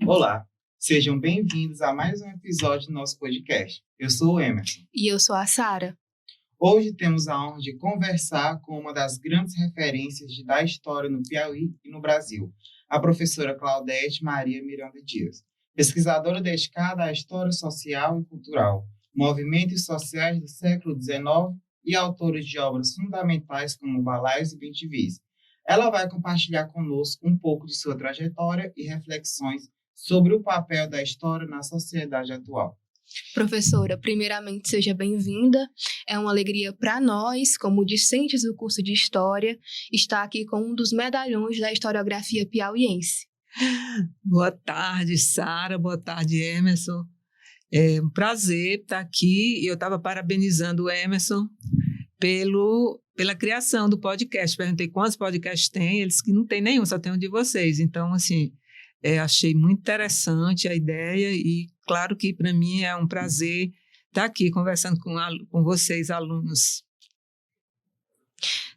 Olá, sejam bem-vindos a mais um episódio do nosso podcast. Eu sou o Emerson. E eu sou a Sara. Hoje temos a honra de conversar com uma das grandes referências da história no Piauí e no Brasil, a professora Claudete Maria Miranda Dias, pesquisadora dedicada à história social e cultural, movimentos sociais do século XIX e autora de obras fundamentais como Balaios e Bem-te-Vis. Ela vai compartilhar conosco um pouco de sua trajetória e reflexões sobre o papel da história na sociedade atual. Professora, primeiramente seja bem-vinda. É uma alegria para nós, como discentes do curso de História, estar aqui com um dos medalhões da historiografia piauiense. Boa tarde, Sara. Boa tarde, Emerson. É um prazer estar aqui. Eu estava parabenizando o Emerson pela criação do podcast. Perguntei quantos podcasts tem, eles que não tem nenhum, só tem um de vocês. Então, assim, achei muito interessante a ideia e, claro que para mim é um prazer estar aqui conversando com vocês, alunos.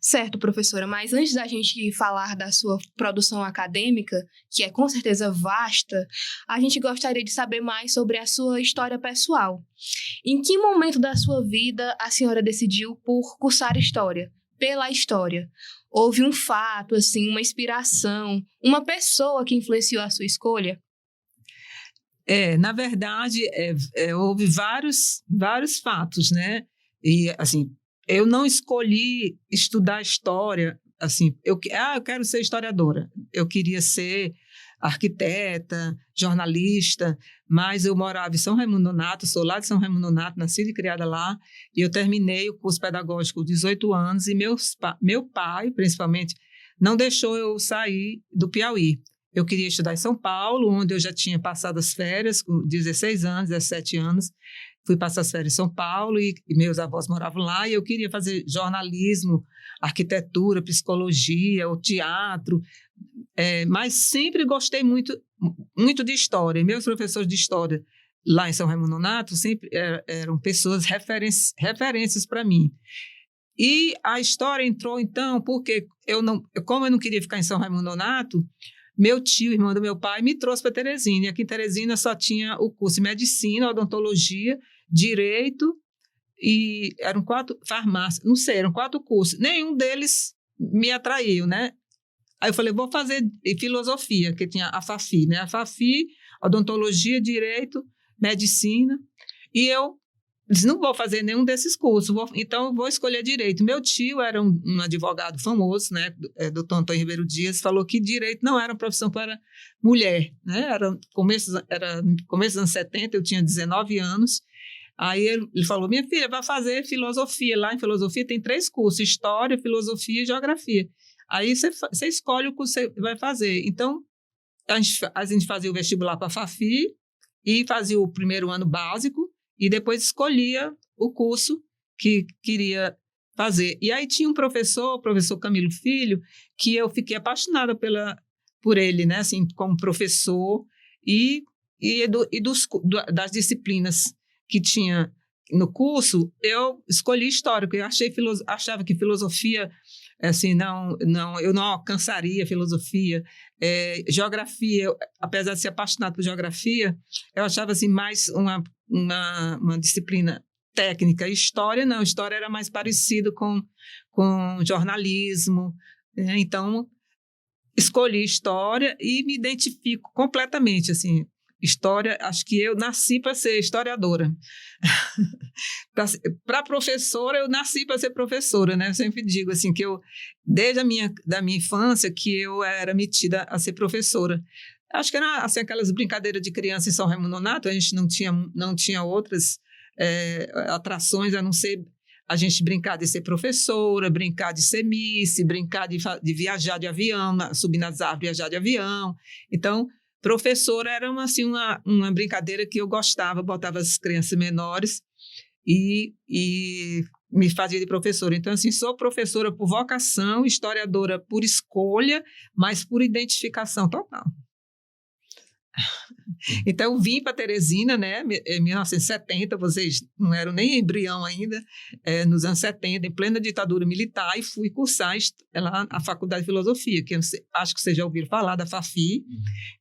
Certo, professora, mas antes da gente falar da sua produção acadêmica, que é com certeza vasta, a gente gostaria de saber mais sobre a sua história pessoal. Em que momento da sua vida a senhora decidiu por cursar História? Pela história? Houve um fato, assim, uma inspiração, uma pessoa que influenciou a sua escolha? Na verdade, houve vários fatos, né? E, assim, eu não escolhi estudar história, assim, eu quero ser historiadora. Eu queria ser arquiteta, jornalista, mas eu morava em São Raimundo Nonato, sou lá de São Raimundo Nonato, nascida e criada lá, e eu terminei o curso pedagógico com 18 anos, e meu pai, principalmente, não deixou eu sair do Piauí. Eu queria estudar em São Paulo, onde eu já tinha passado as férias, com 16 anos, 17 anos, fui passar as férias em São Paulo e meus avós moravam lá, e eu queria fazer jornalismo, arquitetura, psicologia, o teatro, mas sempre gostei muito de história. E meus professores de história lá em São Raimundo Nonato sempre eram pessoas referências para mim. E a história entrou, então, porque como eu não queria ficar em São Raimundo Nonato, meu tio, irmão do meu pai, me trouxe para Teresina. E aqui em Teresina só tinha o curso de medicina, odontologia, direito e eram 4 farmácias, não sei, eram 4 cursos. Nenhum deles me atraiu, né? Aí eu falei, vou fazer filosofia, que tinha a FAFI, né? A FAFI, odontologia, direito, medicina. E eu disse, não vou fazer nenhum desses cursos, então eu vou escolher direito. Meu tio era um advogado famoso, né? Doutor Antônio Ribeiro Dias, falou que direito não era uma profissão para mulher, né? Era começo dos anos 70, eu tinha 19 anos. Aí ele falou, minha filha, vai fazer filosofia. Lá em filosofia tem 3 cursos, história, filosofia e geografia. Aí você escolhe o curso que você vai fazer. Então, a gente fazia o vestibular para a FAFI e fazia o primeiro ano básico e depois escolhia o curso que queria fazer. E aí tinha um professor, o professor Camilo Filho, que eu fiquei apaixonada por ele, né? Assim, como professor das disciplinas que tinha no curso, eu escolhi história, porque eu achava que filosofia, assim, eu não alcançaria filosofia. Geografia, apesar de ser apaixonado por geografia, eu achava assim, mais uma disciplina técnica. História, não. História era mais parecido com jornalismo. Né? Então, escolhi história e me identifico completamente, assim. História, acho que eu nasci para ser historiadora. Para professora, eu nasci para ser professora, né? Eu sempre digo assim que desde da minha infância, que eu era metida a ser professora. Acho que era assim, aquelas brincadeiras de criança em São Raimundo Nonato, a gente não tinha outras atrações, a não ser a gente brincar de ser professora, brincar de ser miss, brincar de viajar de avião, subir nas árvores, viajar de avião. Então, professora era uma brincadeira que eu gostava, botava as crianças menores e me fazia de professora. Então, assim, sou professora por vocação, historiadora por escolha, mas por identificação total. Então, eu vim para Teresina, né, em 1970, vocês não eram nem embrião ainda, nos anos 70, em plena ditadura militar, e fui cursar lá a Faculdade de Filosofia, que acho que vocês já ouviram falar da FAFI,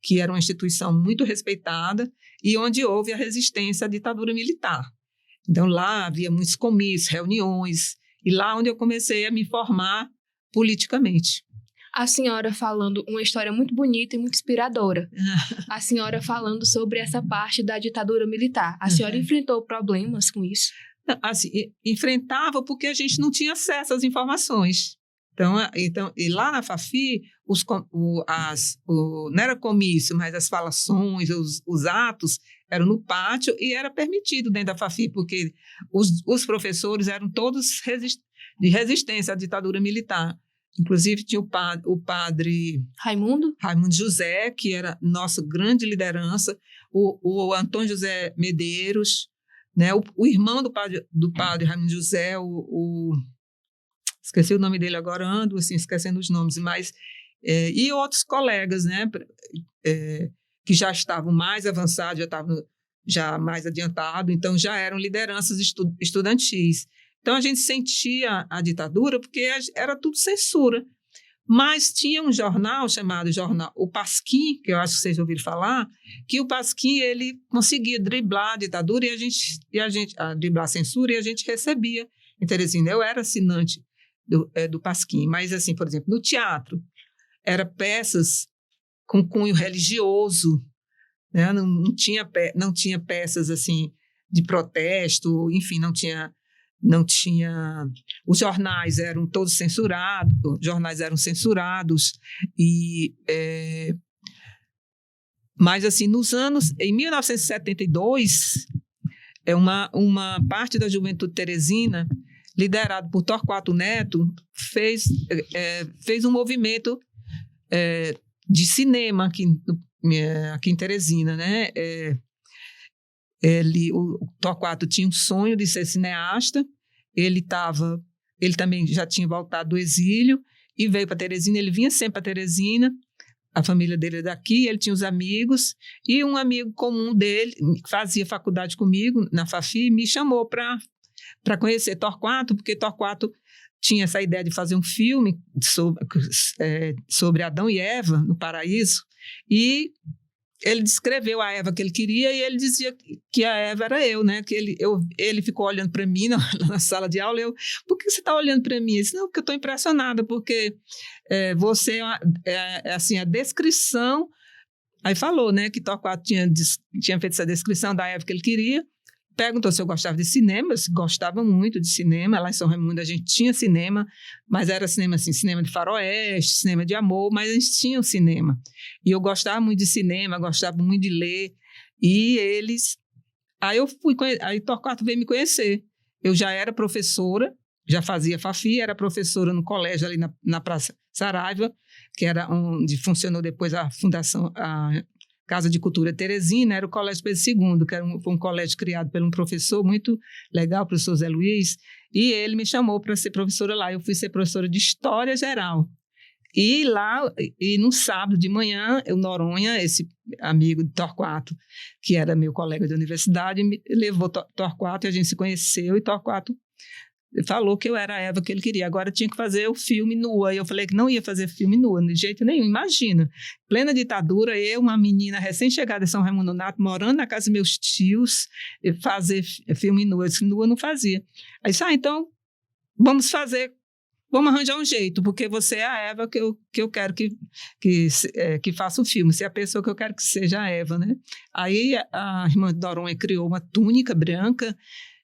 que era uma instituição muito respeitada e onde houve a resistência à ditadura militar. Então, lá havia muitos comícios, reuniões, e lá onde eu comecei a me formar politicamente. A senhora falando uma história muito bonita e muito inspiradora. A senhora falando sobre essa parte da ditadura militar. A senhora enfrentou problemas com isso? Assim, enfrentava porque a gente não tinha acesso às informações. Então, e lá na FAFI, não era comício, mas as falações, os atos eram no pátio e era permitido dentro da FAFI, porque os professores eram todos de resistência à ditadura militar. Inclusive, tinha o padre Raimundo José, que era nossa grande liderança, o Antônio José Medeiros, né, o irmão do padre Raimundo José, esqueci o nome dele agora, ando assim, esquecendo os nomes, mas e outros colegas, né, que já estavam mais avançados, já estavam já mais adiantados, então já eram lideranças estudantis. Então, a gente sentia a ditadura porque era tudo censura. Mas tinha um jornal chamado O Pasquim, que eu acho que vocês ouviram falar, que o Pasquim ele conseguia driblar a ditadura driblar a censura, e a gente recebia em Teresina. Eu era assinante do Pasquim, mas, assim, por exemplo, no teatro, era peças com cunho religioso, né? Não tinha peças assim, de protesto, enfim, não tinha. Os jornais eram todos censurados, mas assim, em 1972, uma parte da juventude teresina, liderado por Torquato Neto, fez um movimento de cinema aqui em Teresina, né? O Torquato tinha um sonho de ser cineasta, ele também já tinha voltado do exílio e veio para Teresina, ele vinha sempre para Teresina, a família dele é daqui, ele tinha os amigos, e um amigo comum dele, que fazia faculdade comigo na FAFI, me chamou para conhecer Torquato, porque Torquato tinha essa ideia de fazer um filme sobre Adão e Eva no paraíso, e ele descreveu a Eva que ele queria e ele dizia que a Eva era eu, né? Que ele ficou olhando para mim na sala de aula. Por que você está olhando para mim? Eu disse, não, porque eu estou impressionada, porque você assim, a descrição. Aí falou, né, que Torquato tinha feito essa descrição da Eva que ele queria. Perguntou se eu gostava de cinema, eu gostava muito de cinema. Lá em São Raimundo a gente tinha cinema, mas era cinema assim, cinema de faroeste, cinema de amor, mas a gente tinha um cinema. E eu gostava muito de cinema, gostava muito de ler. E aí Torquato veio me conhecer. Eu já era professora, já fazia FAFI, era professora no colégio ali na Praça Saraiva, que era onde funcionou depois a fundação, a Casa de Cultura Teresina, era o Colégio Pedro II, que era um colégio criado por um professor muito legal, o professor Zé Luiz, e ele me chamou para ser professora lá. Eu fui ser professora de História Geral. E lá, no sábado de manhã, o Noronha, esse amigo de Torquato, que era meu colega de universidade, me levou Torquato, e a gente se conheceu, e Torquato falou que eu era a Eva que ele queria. Agora tinha que fazer o filme nua. E eu falei que não ia fazer filme nua, de jeito nenhum. Imagina, plena ditadura, eu, uma menina recém-chegada de São Raimundo Nonato, morando na casa dos meus tios, fazer filme nua. Eu disse, nua não fazia. Aí disse, então, vamos arranjar um jeito, porque você é a Eva que eu quero que faça o filme. Você é a pessoa que eu quero que seja a Eva, né? Aí a irmã Doronha criou uma túnica branca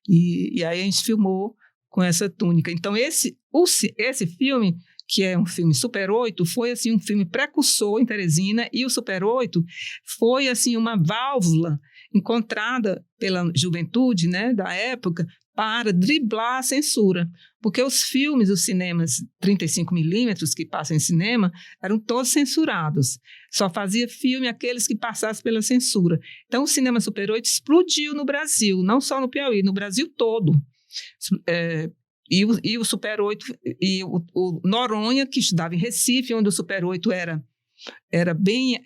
e aí a gente filmou com essa túnica. Então, esse filme, que é um filme Super 8, foi assim, um filme precursor em Teresina, e o Super 8 foi assim, uma válvula encontrada pela juventude, né, da época para driblar a censura, porque os filmes, os cinemas 35mm que passam em cinema, eram todos censurados. Só fazia filme aqueles que passassem pela censura. Então, o cinema Super 8 explodiu no Brasil, não só no Piauí, no Brasil todo. E o Super 8, e o Noronha, que estudava em Recife, onde o Super 8 era bem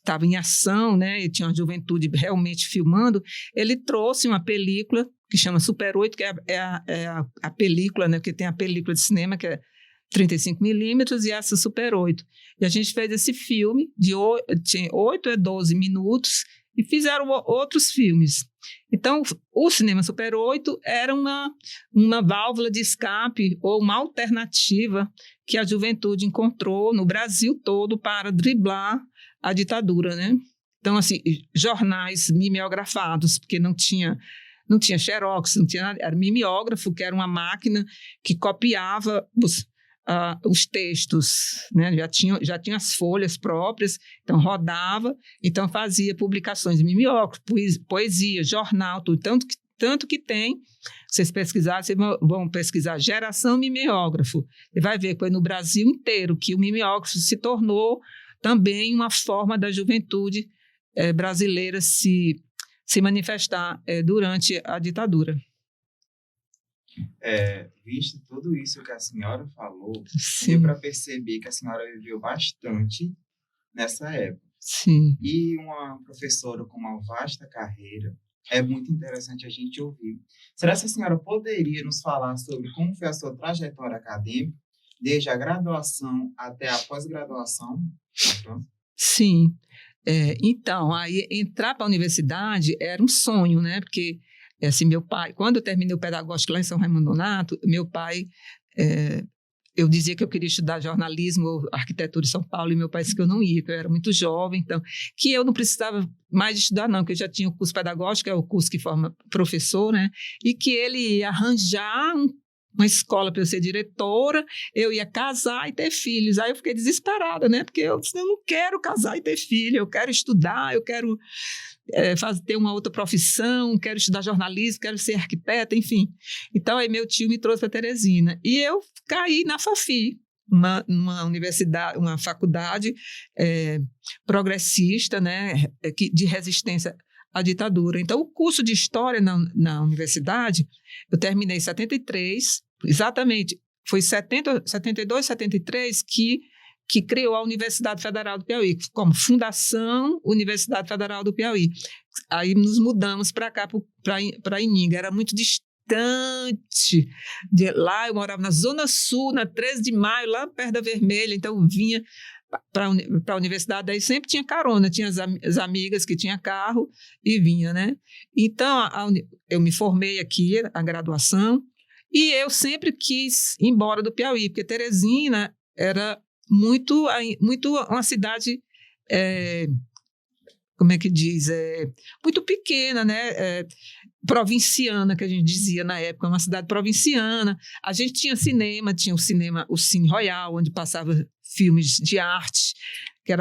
estava em ação, né, e tinha uma juventude realmente filmando, ele trouxe uma película que chama Super 8, que é a película, né, porque tem a película de cinema que é 35 milímetros e essa Super 8. E a gente fez esse filme de 8 a 12 minutos e fizeram outros filmes. Então, o cinema Super 8 era uma válvula de escape ou uma alternativa que a juventude encontrou no Brasil todo para driblar a ditadura, né? Então, assim, jornais mimeografados, porque não tinha xerox, não tinha nada, era mimeógrafo, que era uma máquina que copiava os textos, né? Já tinha as folhas próprias, então rodava, então fazia publicações de mimeógrafo, poesia, jornal, tudo, tanto que tem, vocês pesquisarem, vocês vão pesquisar geração mimeógrafo, você vai ver que foi no Brasil inteiro que o mimeógrafo se tornou também uma forma da juventude brasileira se manifestar durante a ditadura. Visto tudo isso que a senhora falou, Sim. deu para perceber que a senhora viveu bastante nessa época. Sim. E uma professora com uma vasta carreira, é muito interessante a gente ouvir. Será que a senhora poderia nos falar sobre como foi a sua trajetória acadêmica, desde a graduação até a pós-graduação? Sim. Então, aí entrar para a universidade era um sonho, né? Porque assim, meu pai, quando eu terminei o pedagógico lá em São Raimundo Nonato, meu pai, eu dizia que eu queria estudar jornalismo ou arquitetura em São Paulo, e meu pai disse que eu não ia, que eu era muito jovem, então, que eu não precisava mais de estudar não, que eu já tinha o curso pedagógico, que é o curso que forma professor, né, e que ele ia arranjar uma escola para eu ser diretora, eu ia casar e ter filhos. Aí eu fiquei desesperada, né, porque eu disse, eu não quero casar e ter filho, eu quero estudar, eu quero ter uma outra profissão, quero estudar jornalismo, quero ser arquiteta, enfim. Então, aí meu tio me trouxe para Teresina. E eu caí na FAFI, uma universidade, uma faculdade progressista, né, de resistência à ditadura. Então, o curso de História na universidade, eu terminei em 73, exatamente, foi 72, 73 que criou a Universidade Federal do Piauí, como Fundação Universidade Federal do Piauí. Aí nos mudamos para cá, para Ininga, era muito distante. Lá eu morava na Zona Sul, na 13 de Maio, lá perto da Vermelha, então eu vinha para a universidade, aí sempre tinha carona, tinha as amigas que tinham carro e vinha, né? Então, eu me formei aqui, a graduação, e eu sempre quis ir embora do Piauí, porque Teresina era muito uma cidade, como é que diz, muito pequena, né? Provinciana, que a gente dizia na época, uma cidade provinciana. A gente tinha o Cine Royal, onde passava filmes de arte, que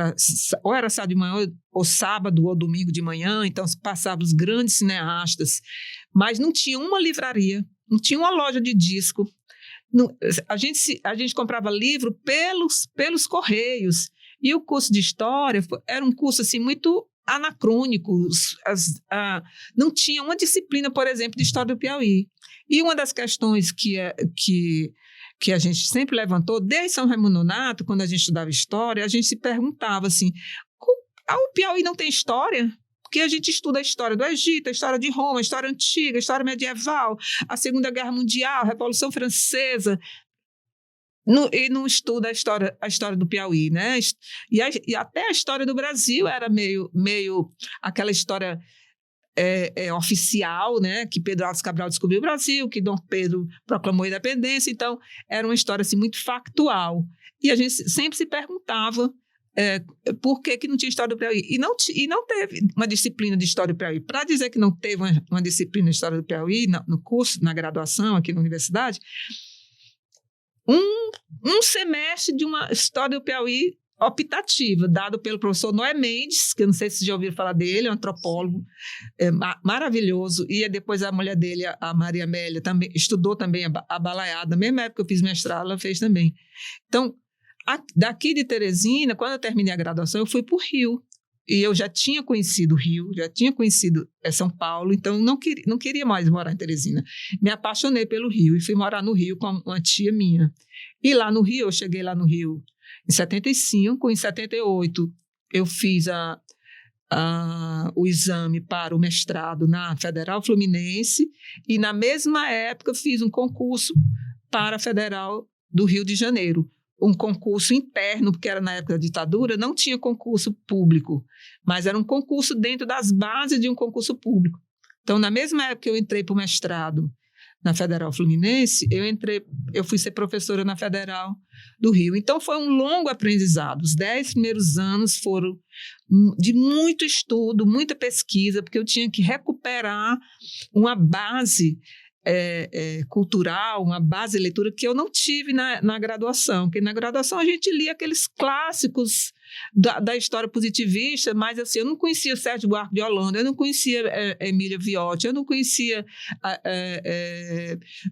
ou era sábado de manhã, ou sábado, ou domingo de manhã, então se passava os grandes cineastas, mas não tinha uma livraria, não tinha uma loja de disco. A gente comprava livro pelos correios, e o curso de História era um curso assim, muito anacrônico, não tinha uma disciplina, por exemplo, de História do Piauí. E uma das questões que a gente sempre levantou, desde São Raimundo Nonato, quando a gente estudava História, a gente se perguntava assim, o Piauí não tem história? Porque a gente estuda a história do Egito, a história de Roma, a história antiga, a história medieval, a Segunda Guerra Mundial, a Revolução Francesa, e não estuda a história do Piauí, né? E até a história do Brasil era meio aquela história oficial, né? Que Pedro Álvares Cabral descobriu o Brasil, que Dom Pedro proclamou a independência, então era uma história assim, muito factual. E a gente sempre se perguntava por que não tinha História do Piauí. E não teve uma disciplina de História do Piauí. Para dizer que não teve uma disciplina de História do Piauí no curso, na graduação aqui na universidade, um semestre de uma História do Piauí optativa, dado pelo professor Noé Mendes, que eu não sei se vocês já ouviram falar dele, é um antropólogo maravilhoso, e depois a mulher dele, a Maria Amélia, também estudou também a Balaiada, na mesma época que eu fiz mestrado, ela fez também. Então, daqui de Teresina, quando eu terminei a graduação, eu fui para o Rio, e eu já tinha conhecido o Rio, já tinha conhecido São Paulo, então não queria mais morar em Teresina. Me apaixonei pelo Rio e fui morar no Rio com uma tia minha. E lá no Rio, eu cheguei lá no Rio em 75, em 78 eu fiz o exame para o mestrado na Federal Fluminense e, na mesma época, fiz um concurso para a Federal do Rio de Janeiro. Um concurso interno, porque era na época da ditadura, não tinha concurso público, mas era um concurso dentro das bases de um concurso público. Então, na mesma época que eu entrei para o mestrado na Federal Fluminense, eu fui ser professora na Federal do Rio. Então, foi um longo aprendizado. Os 10 primeiros anos foram de muito estudo, muita pesquisa, porque eu tinha que recuperar uma base cultural, uma base de leitura que eu não tive na graduação, porque na graduação a gente lia aqueles clássicos da história positivista, mas assim, eu não conhecia Sérgio Buarque de Holanda, eu não conhecia Emília Viotti, eu não conhecia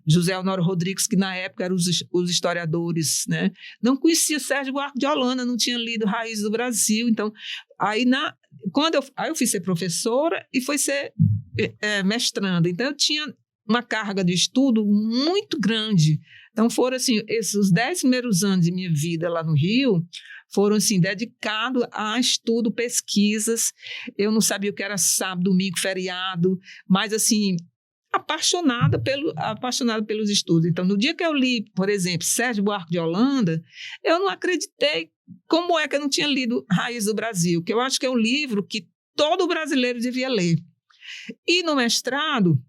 José Honório Rodrigues, que na época eram os historiadores, né? Não conhecia Sérgio Buarque de Holanda, não tinha lido Raízes do Brasil. Então, aí eu fui ser professora e fui ser mestranda. Então, eu tinha uma carga de estudo muito grande. Então, foram assim, esses 10 primeiros anos de minha vida lá no Rio foram assim, dedicados a estudo, pesquisas. Eu não sabia o que era sábado, domingo, feriado, mas assim, apaixonada pelos estudos. Então, no dia que eu li, por exemplo, Sérgio Buarque de Holanda, eu não acreditei como é que eu não tinha lido Raiz do Brasil, que eu acho que é um livro que todo brasileiro devia ler. E no mestrado,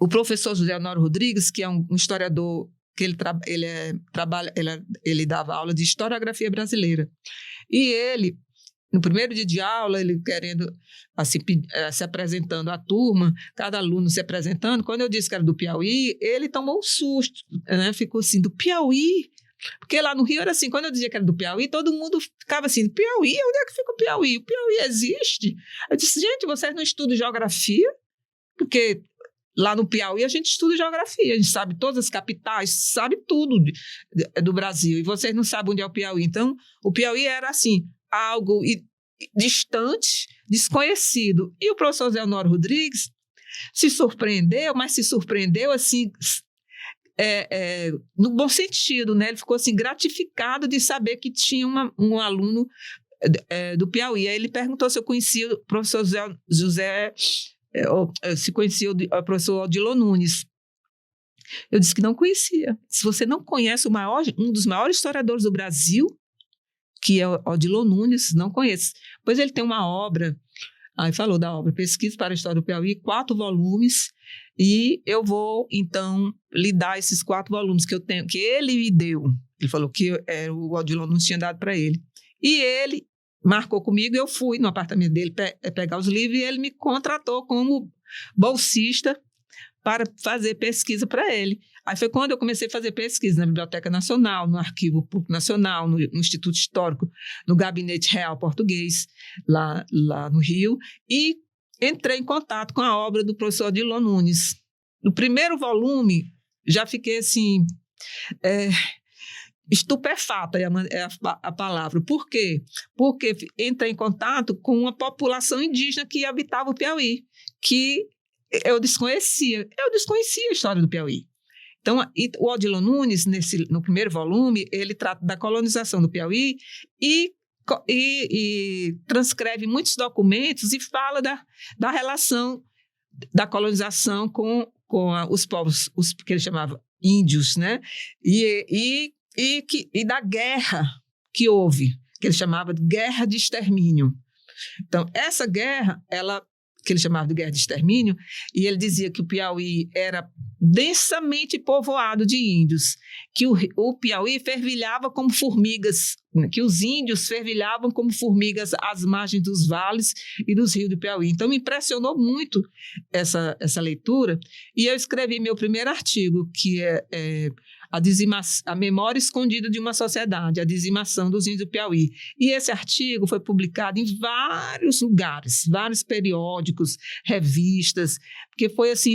o professor José Honório Rodrigues, que é um historiador, que ele dava aula de historiografia brasileira. E ele, no primeiro dia de aula, ele querendo, assim, se apresentando à turma, cada aluno se apresentando, quando eu disse que era do Piauí, ele tomou um susto, né? Ficou assim, do Piauí? Porque lá no Rio era assim, quando eu dizia que era do Piauí, todo mundo ficava assim, Piauí? Onde é que fica o Piauí? O Piauí existe? Eu disse, gente, vocês não estudam geografia? Porque lá no Piauí a gente estuda geografia, a gente sabe todas as capitais, sabe tudo do Brasil, e vocês não sabem onde é o Piauí. Então, o Piauí era assim, algo distante, desconhecido. E o professor Zé Honório Rodrigues se surpreendeu, mas se surpreendeu assim, no bom sentido, né? Ele ficou assim, gratificado de saber que tinha um aluno do Piauí. Aí ele perguntou se eu conhecia o professor José se conhecia o professor Odilon Nunes. Eu disse que não conhecia. Se você não conhece um dos maiores historiadores do Brasil, que é o Odilon Nunes, não conhece. Pois ele tem uma obra, aí falou da obra Pesquisa para a História do Piauí, 4 volumes, e eu vou, então, lhe dar esses 4 volumes que eu tenho, que ele me deu. Ele falou que o Odilon Nunes tinha dado para ele. E ele marcou comigo, eu fui no apartamento dele pegar os livros e ele me contratou como bolsista para fazer pesquisa para ele. Aí foi quando eu comecei a fazer pesquisa na Biblioteca Nacional, no Arquivo Público Nacional, no Instituto Histórico, no Gabinete Real Português, lá no Rio, e entrei em contato com a obra do professor Odilon Nunes. No primeiro volume, já fiquei assim... estupefata é a palavra. Por quê? Porque entrei em contato com uma população indígena que habitava o Piauí, que eu desconhecia. Eu desconhecia a história do Piauí. Então, o Odilon Nunes, no primeiro volume, ele trata da colonização do Piauí e transcreve muitos documentos e fala da relação da colonização com os povos, que ele chamava índios, né? E da guerra que houve, que ele chamava de guerra de extermínio. Então, essa guerra, que ele chamava de guerra de extermínio, e ele dizia que o Piauí era densamente povoado de índios, que o Piauí fervilhava como formigas, que os índios fervilhavam como formigas às margens dos vales e dos rios do Piauí. Então, me impressionou muito essa leitura, e eu escrevi meu primeiro artigo, que é a memória escondida de uma sociedade, a dizimação dos índios do Piauí. E esse artigo foi publicado em vários lugares, vários periódicos, revistas, porque foi assim,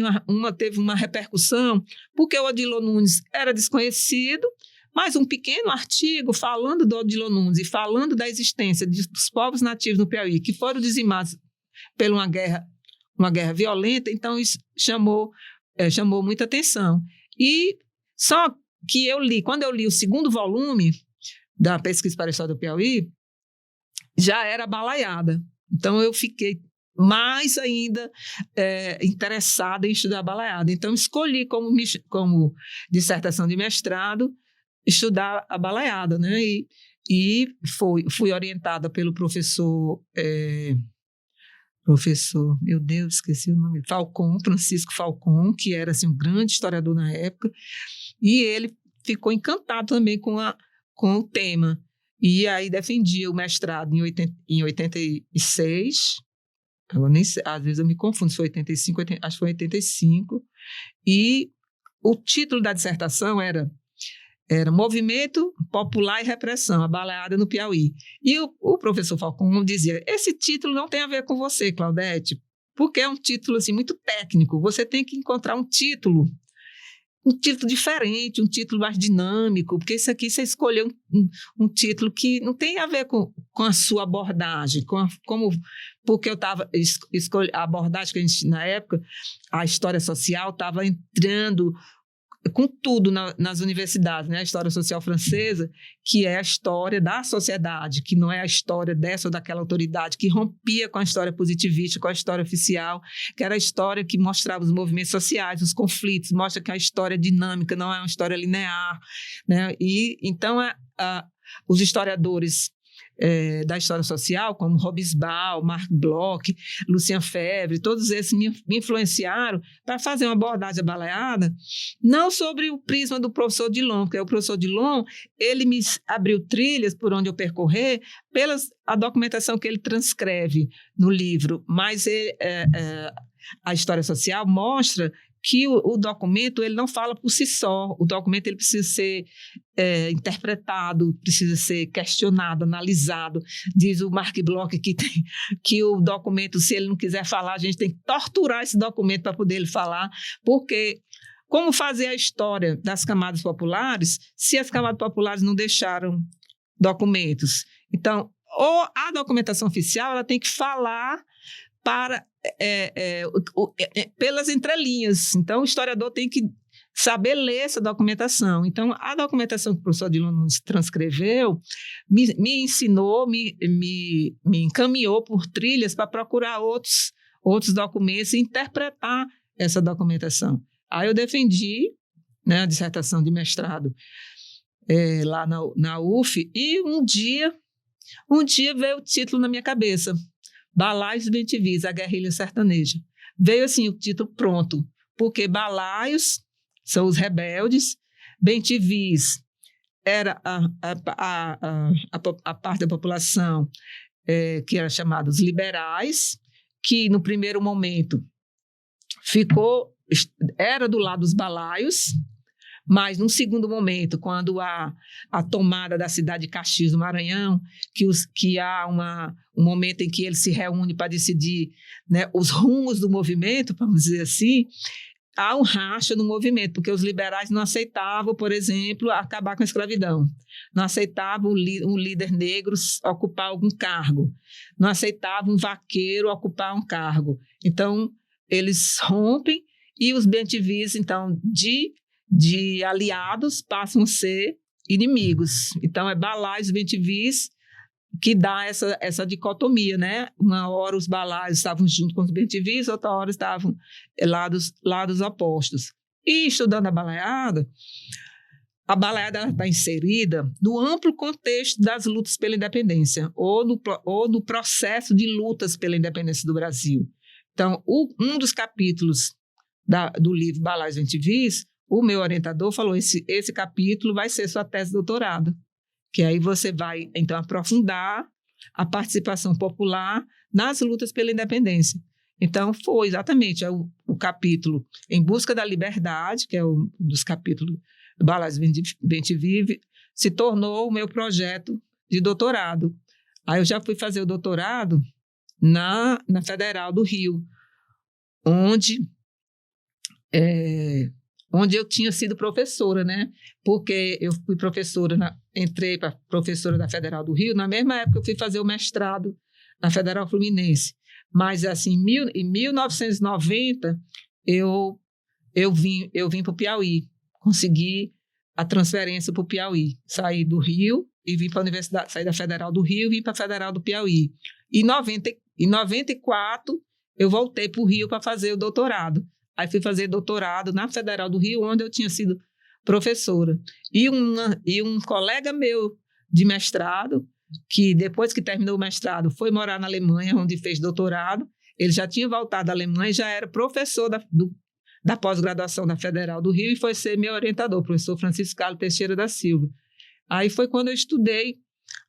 teve uma repercussão, porque o Odilon Nunes era desconhecido, mas um pequeno artigo falando do Odilon Nunes e falando da existência dos povos nativos no Piauí, que foram dizimados por uma guerra violenta, então isso chamou muita atenção. E só que quando eu li o segundo volume da Pesquisa para a História do Piauí, já era balaiada. Então, eu fiquei mais ainda interessada em estudar a balaiada. Então, escolhi como dissertação de mestrado estudar a balaiada, né? E fui orientada pelo professor, meu Deus, esqueci o nome, Francisco Falcon, que era assim, um grande historiador na época, e ele ficou encantado também com o tema. E aí defendia o mestrado em 86, eu nem sei, às vezes eu me confundo se foi 85, acho que foi 85, e o título da dissertação era Movimento Popular e Repressão, a balaiada no Piauí. E o professor Falcon dizia, esse título não tem a ver com você, Claudete, porque é um título assim, muito técnico, você tem que encontrar um título diferente, um título mais dinâmico, porque isso aqui você escolheu um título que não tem a ver com a sua abordagem, porque eu estava a abordagem que a gente, na época, a história social estava entrando com tudo nas universidades, né? A história social francesa, que é a história da sociedade, que não é a história dessa ou daquela autoridade, que rompia com a história positivista, com a história oficial, que era a história que mostrava os movimentos sociais, os conflitos, mostra que a história é dinâmica, não é uma história linear, né? E então os historiadores da história social, como Robesbal, Marc Bloch, Lucien Febvre, todos esses me influenciaram para fazer uma abordagem balaiada, não sobre o prisma do professor Dillon, porque o professor Dillon, ele me abriu trilhas por onde eu percorrer, a documentação que ele transcreve no livro, mas a história social mostra que o documento ele não fala por si só, o documento ele precisa ser interpretado, precisa ser questionado, analisado. Diz o Marc Bloch que o documento, se ele não quiser falar, a gente tem que torturar esse documento para poder ele falar, porque como fazer a história das camadas populares se as camadas populares não deixaram documentos? Então, ou a documentação oficial ela tem que falar pelas entrelinhas. Então, o historiador tem que saber ler essa documentação. Então, a documentação que o professor Dillon Nunes transcreveu me ensinou, me encaminhou por trilhas para procurar outros documentos e interpretar essa documentação. Aí eu defendi, né, a dissertação de mestrado lá na UF, e um dia veio o título na minha cabeça, Balaios e Bentivis, a guerrilha sertaneja. Veio assim o título pronto, porque balaios são os rebeldes, Bentivis era a parte da população que era chamada os liberais, que no primeiro momento era do lado dos balaios, mas num segundo momento, quando a tomada da cidade de Caxias do Maranhão, que há um momento em que ele se reúne para decidir, né, os rumos do movimento, vamos dizer assim, há um racha no movimento, porque os liberais não aceitavam, por exemplo, acabar com a escravidão, não aceitavam um líder negro ocupar algum cargo, não aceitavam um vaqueiro ocupar um cargo. Então, eles rompem e os bentivis, então, de aliados passam a ser inimigos. Então, é balaios e bentivis que dá essa dicotomia, né? Uma hora os balaios estavam junto com os bentivis, outra hora estavam lados opostos. E estudando a balaiada está inserida no amplo contexto das lutas pela independência, ou no processo de lutas pela independência do Brasil. Então, um dos capítulos do livro Balaios e Bentivis, o meu orientador falou, esse capítulo vai ser sua tese de doutorado, que aí você vai, então, aprofundar a participação popular nas lutas pela independência. Então, foi exatamente o capítulo Em Busca da Liberdade, que é um dos capítulos do Balaios e Bentivis, se tornou o meu projeto de doutorado. Aí eu já fui fazer o doutorado na Federal do Rio, onde eu tinha sido professora, né? Porque eu fui entrei para professora da Federal do Rio, na mesma época eu fui fazer o mestrado na Federal Fluminense. Mas, assim, em 1990, eu vim para o Piauí, consegui a transferência para o Piauí. Saí do Rio e vim para a Universidade, saí da Federal do Rio e vim para a Federal do Piauí. Em 94, eu voltei para o Rio para fazer o doutorado. Aí fui fazer doutorado na Federal do Rio, onde eu tinha sido professora. E um colega meu de mestrado, que depois que terminou o mestrado foi morar na Alemanha, onde fez doutorado, ele já tinha voltado da Alemanha e já era professor da pós-graduação da Federal do Rio e foi ser meu orientador, o professor Francisco Carlos Teixeira da Silva. Aí foi quando eu estudei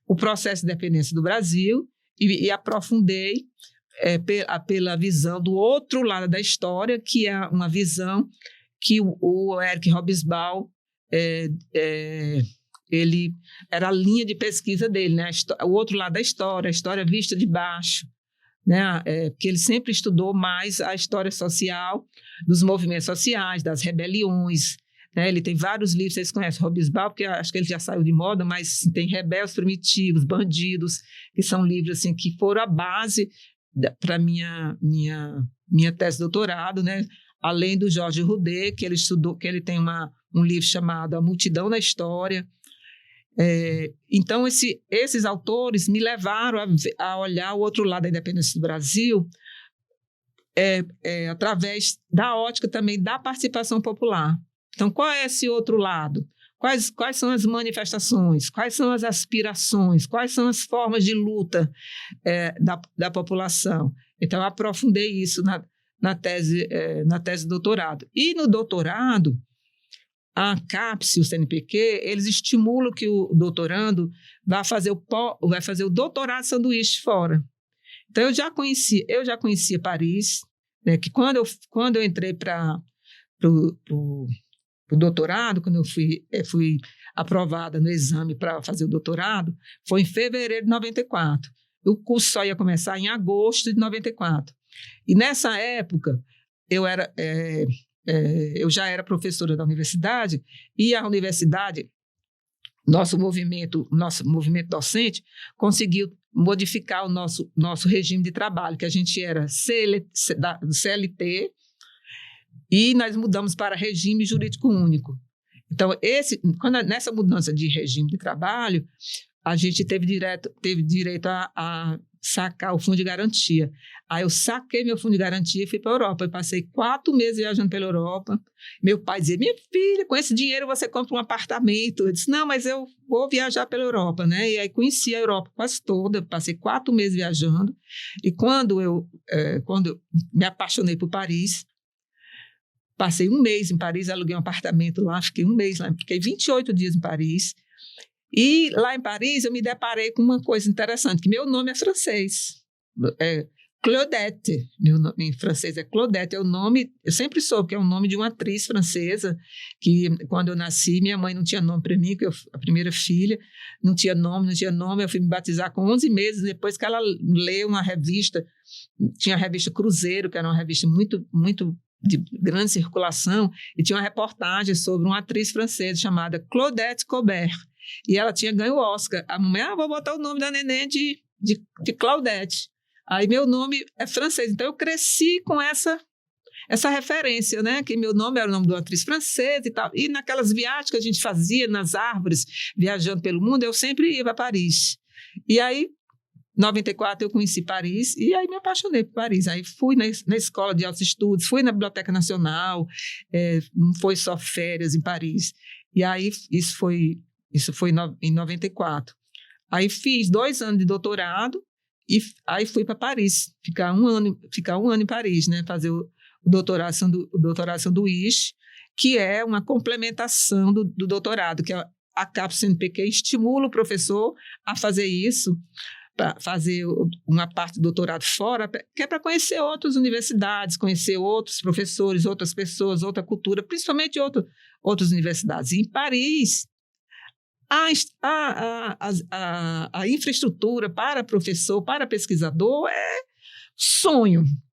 o processo de dependência do Brasil e aprofundei pela visão do outro lado da história, que é uma visão que o Eric Hobsbawm, ele era a linha de pesquisa dele, né? O outro lado da história, a história vista de baixo, né? Que ele sempre estudou mais a história social, dos movimentos sociais, das rebeliões, né? Ele tem vários livros, vocês conhecem Hobsbawm, porque acho que ele já saiu de moda, mas tem Rebeldes Primitivos, Bandidos, que são livros assim, que foram a base para minha tese de doutorado, né? Além do Jorge Roudet, que ele estudou, que ele tem um livro chamado A Multidão na História. Então, esses autores me levaram a olhar o outro lado da independência do Brasil através da ótica também da participação popular. Então, qual é esse outro lado? Quais são as manifestações? Quais são as aspirações? Quais são as formas de luta da população? Então, eu aprofundei isso na tese de doutorado. E no doutorado, a CAPES e o CNPq, eles estimulam que o doutorando vai fazer o doutorado sanduíche fora. Então, eu já conhecia Paris, né, que quando eu entrei para o doutorado, quando eu fui aprovada no exame para fazer o doutorado, foi em fevereiro de 94. O curso só ia começar em agosto de 94. E nessa época, eu já era professora da universidade e a universidade, nosso movimento docente, conseguiu modificar o nosso regime de trabalho, que a gente era CLT, e nós mudamos para regime jurídico único. Então, nessa mudança de regime de trabalho, a gente teve direito a sacar o fundo de garantia. Aí eu saquei meu fundo de garantia e fui para a Europa. Eu passei 4 meses viajando pela Europa. Meu pai dizia, minha filha, com esse dinheiro você compra um apartamento. Eu disse, não, mas eu vou viajar pela Europa, né? E aí conheci a Europa quase toda, passei 4 meses viajando. E quando eu me apaixonei por Paris, passei 1 mês em Paris, aluguei um apartamento lá, fiquei 1 mês lá, fiquei 28 dias em Paris. E lá em Paris eu me deparei com uma coisa interessante, que meu nome é francês, Claudette, meu nome em francês é Claudette, é o nome, eu sempre soube que é o nome de uma atriz francesa, que quando eu nasci, minha mãe não tinha nome para mim, que a primeira filha, não tinha nome, eu fui me batizar com 11 meses, depois que ela leu uma revista, tinha a revista Cruzeiro, que era uma revista muito, muito de grande circulação, e tinha uma reportagem sobre uma atriz francesa chamada Claudette Colbert, e ela tinha ganho o Oscar. A mulher, vou botar o nome da neném de Claudette. Aí meu nome é francês. Então eu cresci com essa referência, né? Que meu nome era o nome de uma atriz francesa e tal. E naquelas viagens que a gente fazia nas árvores, viajando pelo mundo, eu sempre ia para Paris. E aí, em 94, eu conheci Paris e aí me apaixonei por Paris. Aí fui na Escola de Altos Estudos, fui na Biblioteca Nacional, não foi só férias em Paris. E aí isso foi em 94. Aí fiz 2 anos de doutorado e aí fui para Paris, ficar um ano em Paris, né? Fazer o doutorado sanduíche, que é uma complementação do doutorado, que a CAPES CNPq estimula o professor a fazer isso, para fazer uma parte do doutorado fora, que é para conhecer outras universidades, conhecer outros professores, outras pessoas, outra cultura, principalmente outras universidades. E em Paris, a infraestrutura para professor, para pesquisador é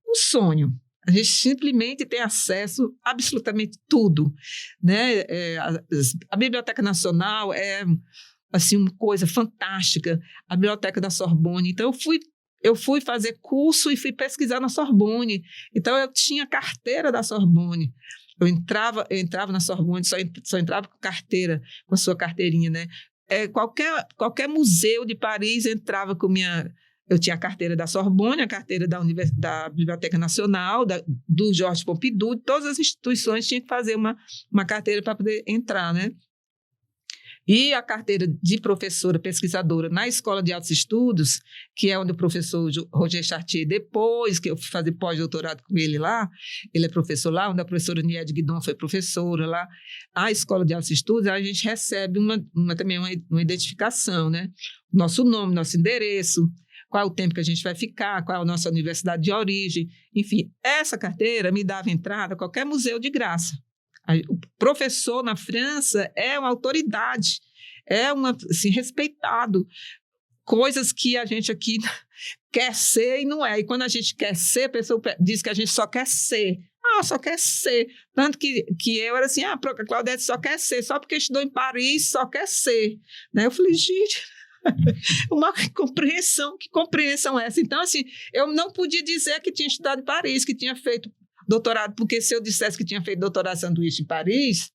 um sonho. A gente simplesmente tem acesso a absolutamente tudo, né? A Biblioteca Nacional é assim, uma coisa fantástica, a Biblioteca da Sorbonne. Então, eu fui fazer curso e fui pesquisar na Sorbonne. Então, eu tinha carteira da Sorbonne. Eu entrava na Sorbonne, só entrava com a sua carteirinha, né? qualquer museu de Paris entrava com eu tinha a carteira da Sorbonne, a carteira da Biblioteca Nacional, do Georges Pompidou, todas as instituições tinham que fazer uma carteira para poder entrar, né? E a carteira de professora pesquisadora na Escola de Altos Estudos, que é onde o professor Roger Chartier, depois que eu fui fazer pós-doutorado com ele lá, ele é professor lá, onde a professora Niede Guidon foi professora lá, a Escola de Altos Estudos, a gente recebe também uma identificação, né? Nosso nome, nosso endereço, qual é o tempo que a gente vai ficar, qual é a nossa universidade de origem, enfim, essa carteira me dava entrada a qualquer museu de graça. O professor na França é uma autoridade, assim, respeitado. Coisas que a gente aqui quer ser e não é. E quando a gente quer ser, a pessoa diz que a gente só quer ser. Só quer ser. Tanto que eu era assim, a Claudete só quer ser, só porque estudou em Paris, só quer ser. Né? Eu falei, gente, uma compreensão, que compreensão é essa? Então, assim, eu não podia dizer que tinha estudado em Paris, que tinha feito doutorado, porque se eu dissesse que tinha feito doutorado sanduíche em Paris,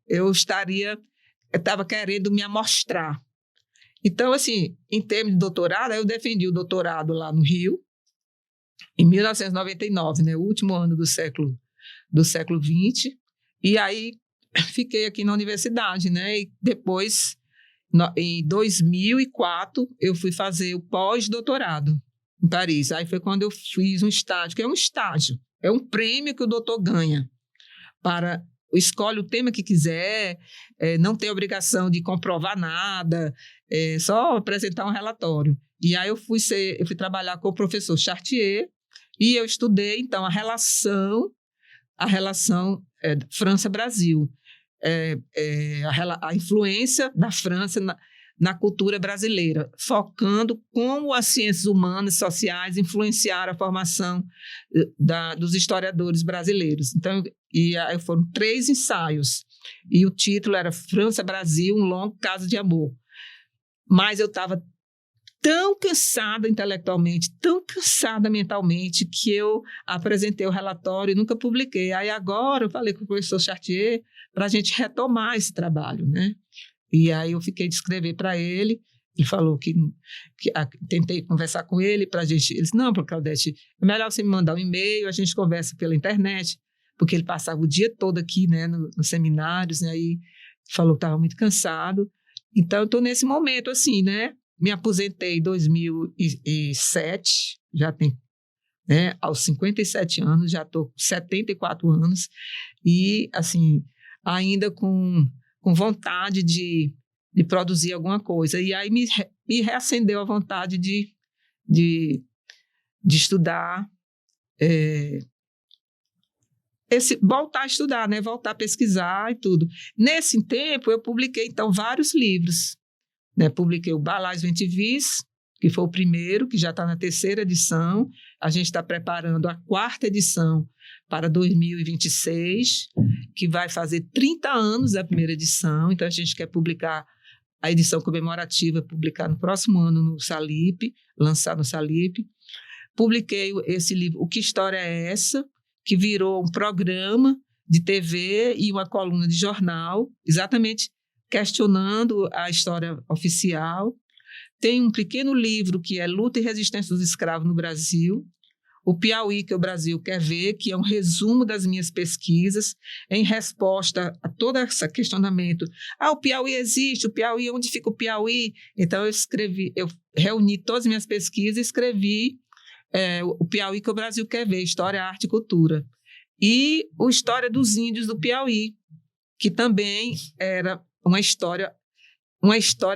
eu estava querendo me amostrar. Então, assim, em termos de doutorado, eu defendi o doutorado lá no Rio, em 1999, né, o último ano do século XX, e aí fiquei aqui na universidade, né, e depois, em 2004, eu fui fazer o pós-doutorado em Paris. Aí foi quando eu fiz um estágio, que é um estágio, é um prêmio que o doutor ganha escolhe o tema que quiser, não tem obrigação de comprovar nada, só apresentar um relatório. E aí eu fui trabalhar com o professor Chartier e eu estudei, então, a relação França-Brasil, a influência da França na cultura brasileira, focando como as ciências humanas e sociais influenciaram a formação dos historiadores brasileiros. Então, aí foram 3 ensaios, e o título era França-Brasil, um longo caso de amor. Mas eu estava tão cansada intelectualmente, tão cansada mentalmente, que eu apresentei o relatório e nunca publiquei. Aí agora eu falei com o professor Chartier para a gente retomar esse trabalho, né? E aí eu fiquei de escrever para ele. Ele falou que tentei conversar com ele para a gente. Ele disse, não, Claudete, é melhor você me mandar um e-mail, a gente conversa pela internet, porque ele passava o dia todo aqui, né, nos seminários, e aí falou que estava muito cansado. Então, eu estou nesse momento, assim, né? Me aposentei em 2007, já tem, né, aos 57 anos, já estou com 74 anos, e, assim, ainda com vontade de produzir alguma coisa. E aí me reacendeu a vontade de estudar, voltar a estudar, né? Voltar a pesquisar e tudo. Nesse tempo, eu publiquei, então, vários livros. Né? Publiquei o Balais Ventivis, que foi o primeiro, que já está na 3ª edição. A gente está preparando a 4ª edição para 2026, que vai fazer 30 anos da primeira edição. Então, a gente quer publicar a edição comemorativa, publicar no próximo ano no Salip, lançar no Salip. Publiquei esse livro, O Que História é Essa?, que virou um programa de TV e uma coluna de jornal, exatamente questionando a história oficial. Tem um pequeno livro que é Luta e Resistência dos Escravos no Brasil, o Piauí que o Brasil quer ver, que é um resumo das minhas pesquisas em resposta a todo esse questionamento. O Piauí existe, o Piauí, onde fica o Piauí? Então eu reuni todas as minhas pesquisas e escrevi o Piauí que o Brasil quer ver, História, Arte e Cultura. E o História dos Índios do Piauí, que também era uma história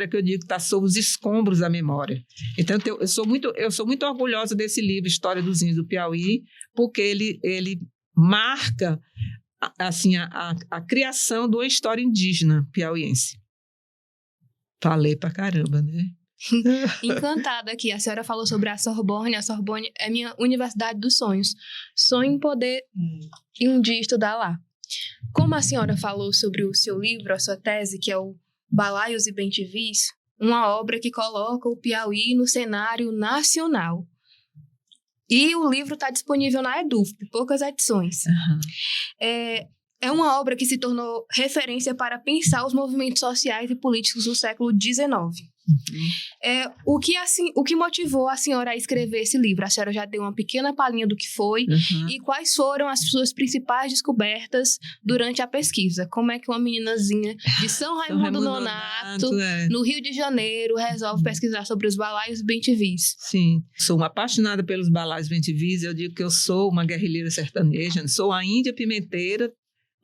que eu digo que está sob os escombros da memória. Então, eu sou muito orgulhosa desse livro, História dos Índios do Piauí, porque ele marca assim, a criação de uma história indígena piauiense. Falei pra caramba, né? Encantada aqui. A senhora falou sobre a Sorbonne. A Sorbonne é minha universidade dos sonhos. Sonho em poder um dia estudar lá. Como a senhora falou sobre o seu livro, a sua tese, que é o Balaios e Bentivis, uma obra que coloca o Piauí no cenário nacional. E o livro está disponível na EDUFP, poucas edições. Uhum. é uma obra que se tornou referência para pensar os movimentos sociais e políticos do século XIX. O que motivou a senhora a escrever esse livro? A senhora já deu uma pequena palhinha do que foi. E quais foram as suas principais descobertas durante a pesquisa? Como é que uma meninazinha de São Raimundo Nonato, no Rio de Janeiro, resolve pesquisar sobre os balaios bem-te-vis? Sim, sou uma apaixonada pelos balaios bem-te-vis. Eu digo que eu sou uma guerrilheira sertaneja, sou a índia pimenteira,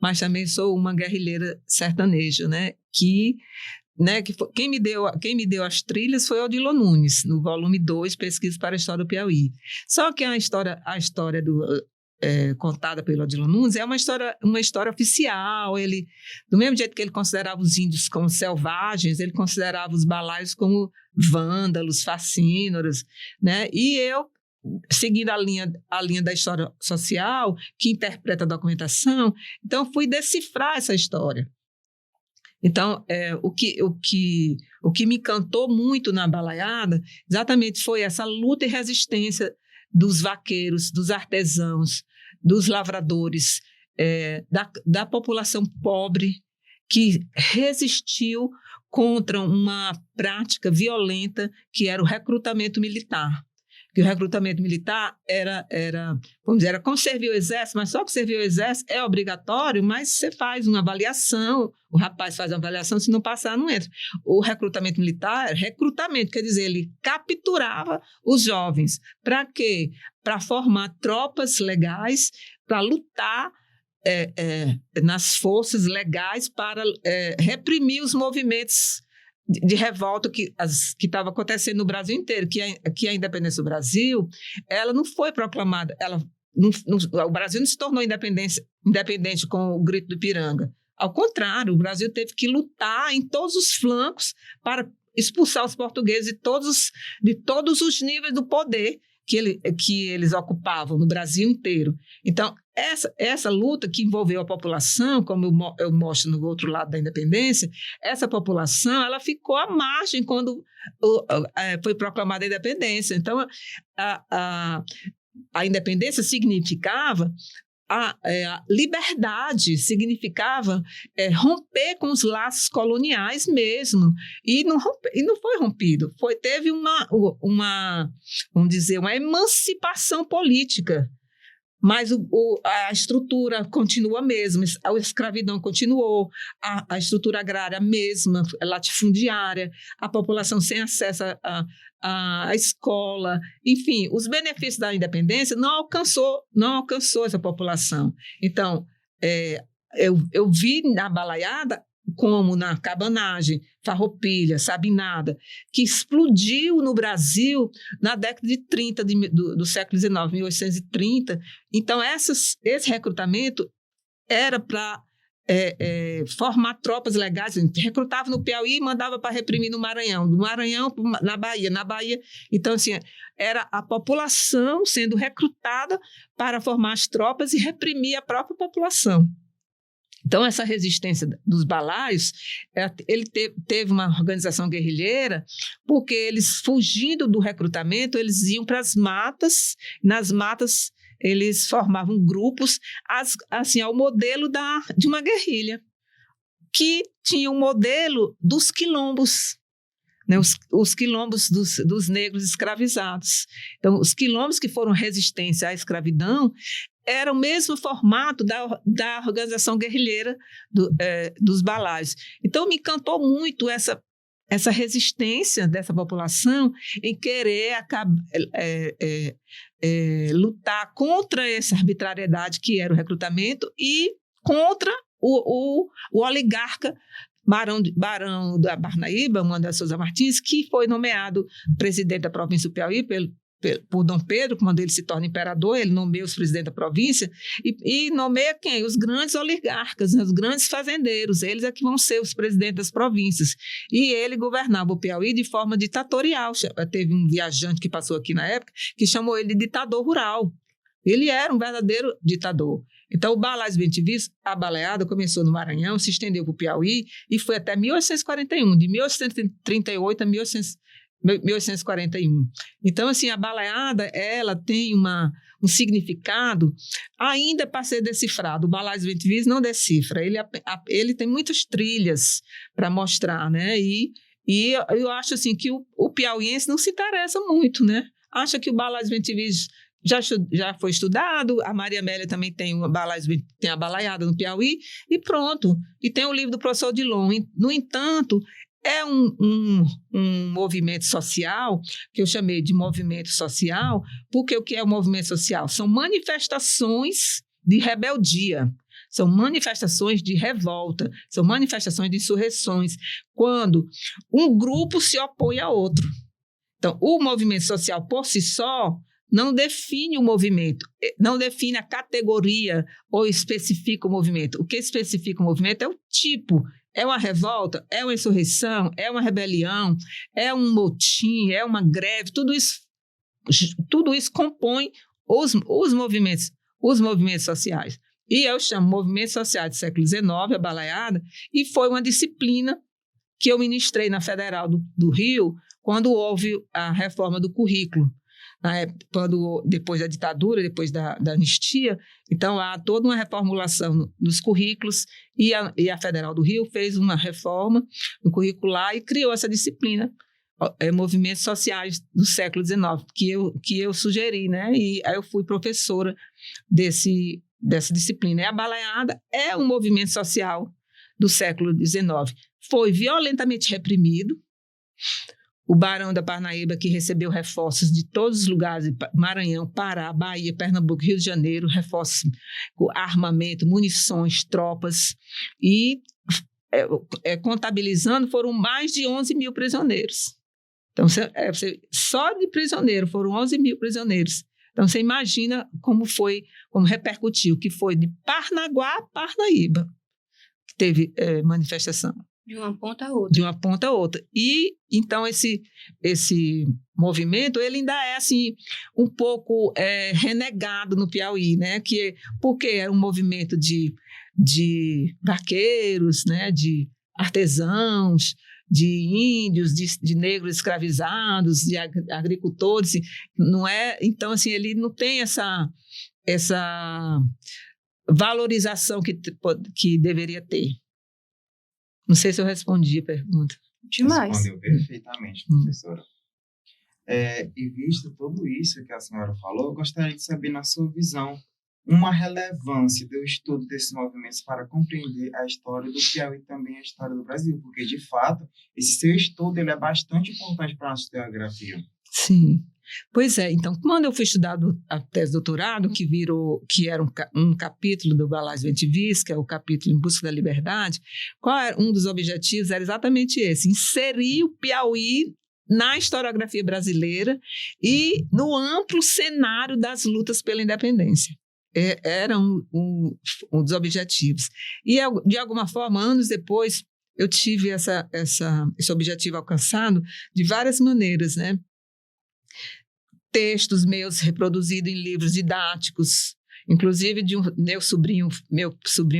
mas também sou uma guerrilheira sertaneja, né? Quem me deu as trilhas foi Odilon Nunes, no volume 2, Pesquisa para a História do Piauí. Só que a história contada pelo Odilon Nunes é uma história oficial. Ele, do mesmo jeito que ele considerava os índios como selvagens, ele considerava os balaios como vândalos, facínoras, né? E eu, seguindo a linha da história social, que interpreta a documentação, então fui decifrar essa história. Então, o que me encantou muito na balaiada exatamente foi essa luta e resistência dos vaqueiros, dos artesãos, dos lavradores, da população pobre que resistiu contra uma prática violenta que era o recrutamento militar. Que o recrutamento militar era como servir o exército, mas só que servir o exército é obrigatório, mas você faz uma avaliação, o rapaz faz uma avaliação, se não passar, não entra. O recrutamento militar, recrutamento, quer dizer, ele capturava os jovens. Para quê? Para formar tropas legais, para lutar nas forças legais, para reprimir os movimentos de revolta que estava acontecendo no Brasil inteiro, que a independência do Brasil, ela não foi proclamada, o Brasil não se tornou independente com o Grito do Ipiranga. Ao contrário, o Brasil teve que lutar em todos os flancos para expulsar os portugueses de todos os níveis do poder que eles ocupavam no Brasil inteiro. Então, essa luta que envolveu a população, como eu mostro no outro lado da independência, essa população ela ficou à margem quando foi proclamada a independência. Então, a independência significava a liberdade, significava romper com os laços coloniais mesmo, e não foi rompido, teve vamos dizer, uma emancipação política, mas a estrutura continua a mesma, a escravidão continuou, a estrutura agrária mesma, latifundiária, a população sem acesso a escola, enfim, os benefícios da independência não alcançou essa população. Então, eu vi na balaiada, como na cabanagem, farroupilha, sabinada, que explodiu no Brasil na década de 30 do século XIX, 1830. Então, esse recrutamento era para formar tropas legais. A gente recrutava no Piauí e mandava para reprimir no Maranhão, do Maranhão na Bahia. Então, assim, era a população sendo recrutada para formar as tropas e reprimir a própria população. Então, essa resistência dos balaios, ele teve uma organização guerrilheira, porque eles, fugindo do recrutamento, eles iam para as matas, nas matas eles formavam grupos, assim, ao modelo de uma guerrilha, que tinha um modelo dos quilombos, né, os quilombos dos negros escravizados. Então, os quilombos que foram resistência à escravidão era o mesmo formato da organização guerrilheira dos balaios. Então, me encantou muito essa resistência dessa população em querer lutar contra essa arbitrariedade que era o recrutamento e contra o oligarca Barão da Parnaíba, Manuel Souza Martins, que foi nomeado presidente da província do Piauí por Dom Pedro, quando ele se torna imperador, ele nomeia os presidentes da província e nomeia quem? Os grandes oligarcas, né? Os grandes fazendeiros, eles é que vão ser os presidentes das províncias. E ele governava o Piauí de forma ditatorial. Teve um viajante que passou aqui na época que chamou ele de ditador rural. Ele era um verdadeiro ditador. Então, o Balaios Bem-te-vis, a balaiada, começou no Maranhão, se estendeu para o Piauí e foi até 1841, de 1838 a 1841. Então, assim, a balaiada, ela tem um significado ainda para ser decifrado. O Balaio dos Ventos Vivos não decifra, ele tem muitas trilhas para mostrar, né? E eu acho assim que o piauiense não se interessa muito, né? Acha que o Balaio dos Ventos Vivos já foi estudado, a Maria Amélia também tem a balaiada no Piauí, e pronto. E tem o livro do professor Odilon. No entanto, é um movimento social, que eu chamei de movimento social, porque o que é o movimento social? São manifestações de rebeldia, são manifestações de revolta, são manifestações de insurreições, quando um grupo se opõe a outro. Então, o movimento social por si só não define o movimento, não define a categoria ou especifica o movimento. O que especifica o movimento é o tipo. É uma revolta, é uma insurreição, é uma rebelião, é um motim, é uma greve, tudo isso compõe os movimentos sociais. E eu chamo movimento social do século XIX, a balaiada, e foi uma disciplina que eu ministrei na Federal do Rio, quando houve a reforma do currículo. Depois da ditadura, depois da anistia, então há toda uma reformulação nos currículos e a Federal do Rio fez uma reforma no currículo lá e criou essa disciplina, movimentos sociais do século XIX, que eu sugeri, né? E aí eu fui professora dessa disciplina. E a balaiada é um movimento social do século XIX. Foi violentamente reprimido. O Barão da Parnaíba, que recebeu reforços de todos os lugares, Maranhão, Pará, Bahia, Pernambuco, Rio de Janeiro, reforços com armamento, munições, tropas, e contabilizando, foram mais de 11 mil prisioneiros. Então, só de prisioneiro foram 11 mil prisioneiros. Então, você imagina como repercutiu, que foi de Parnaguá a Parnaíba, que teve manifestação. De uma ponta a outra. De uma ponta a outra. E, então, esse movimento, ele ainda é, assim, um pouco renegado no Piauí, né? Porque era um movimento de vaqueiros, né? De artesãos, de índios, de negros escravizados, de agricultores. Não é? Então, assim, ele não tem essa valorização que deveria ter. Não sei se eu respondi a pergunta. Demais. Respondeu perfeitamente, professora. E visto tudo isso que a senhora falou, eu gostaria de saber, na sua visão, uma relevância do estudo desses movimentos para compreender a história do Piauí e também a história do Brasil, porque, de fato, esse seu estudo ele é bastante importante para a nossa historiografia. Sim. Pois é, então, quando eu fui estudar a tese de doutorado, que era um capítulo do Balaio dos Ventos Vivos, que é o capítulo Em Busca da Liberdade, qual era um dos objetivos? Era exatamente esse, inserir o Piauí na historiografia brasileira e no amplo cenário das lutas pela independência. Era um dos objetivos. E, de alguma forma, anos depois, eu tive esse objetivo alcançado de várias maneiras, né? Textos meus reproduzidos em livros didáticos, inclusive de meu sobrinho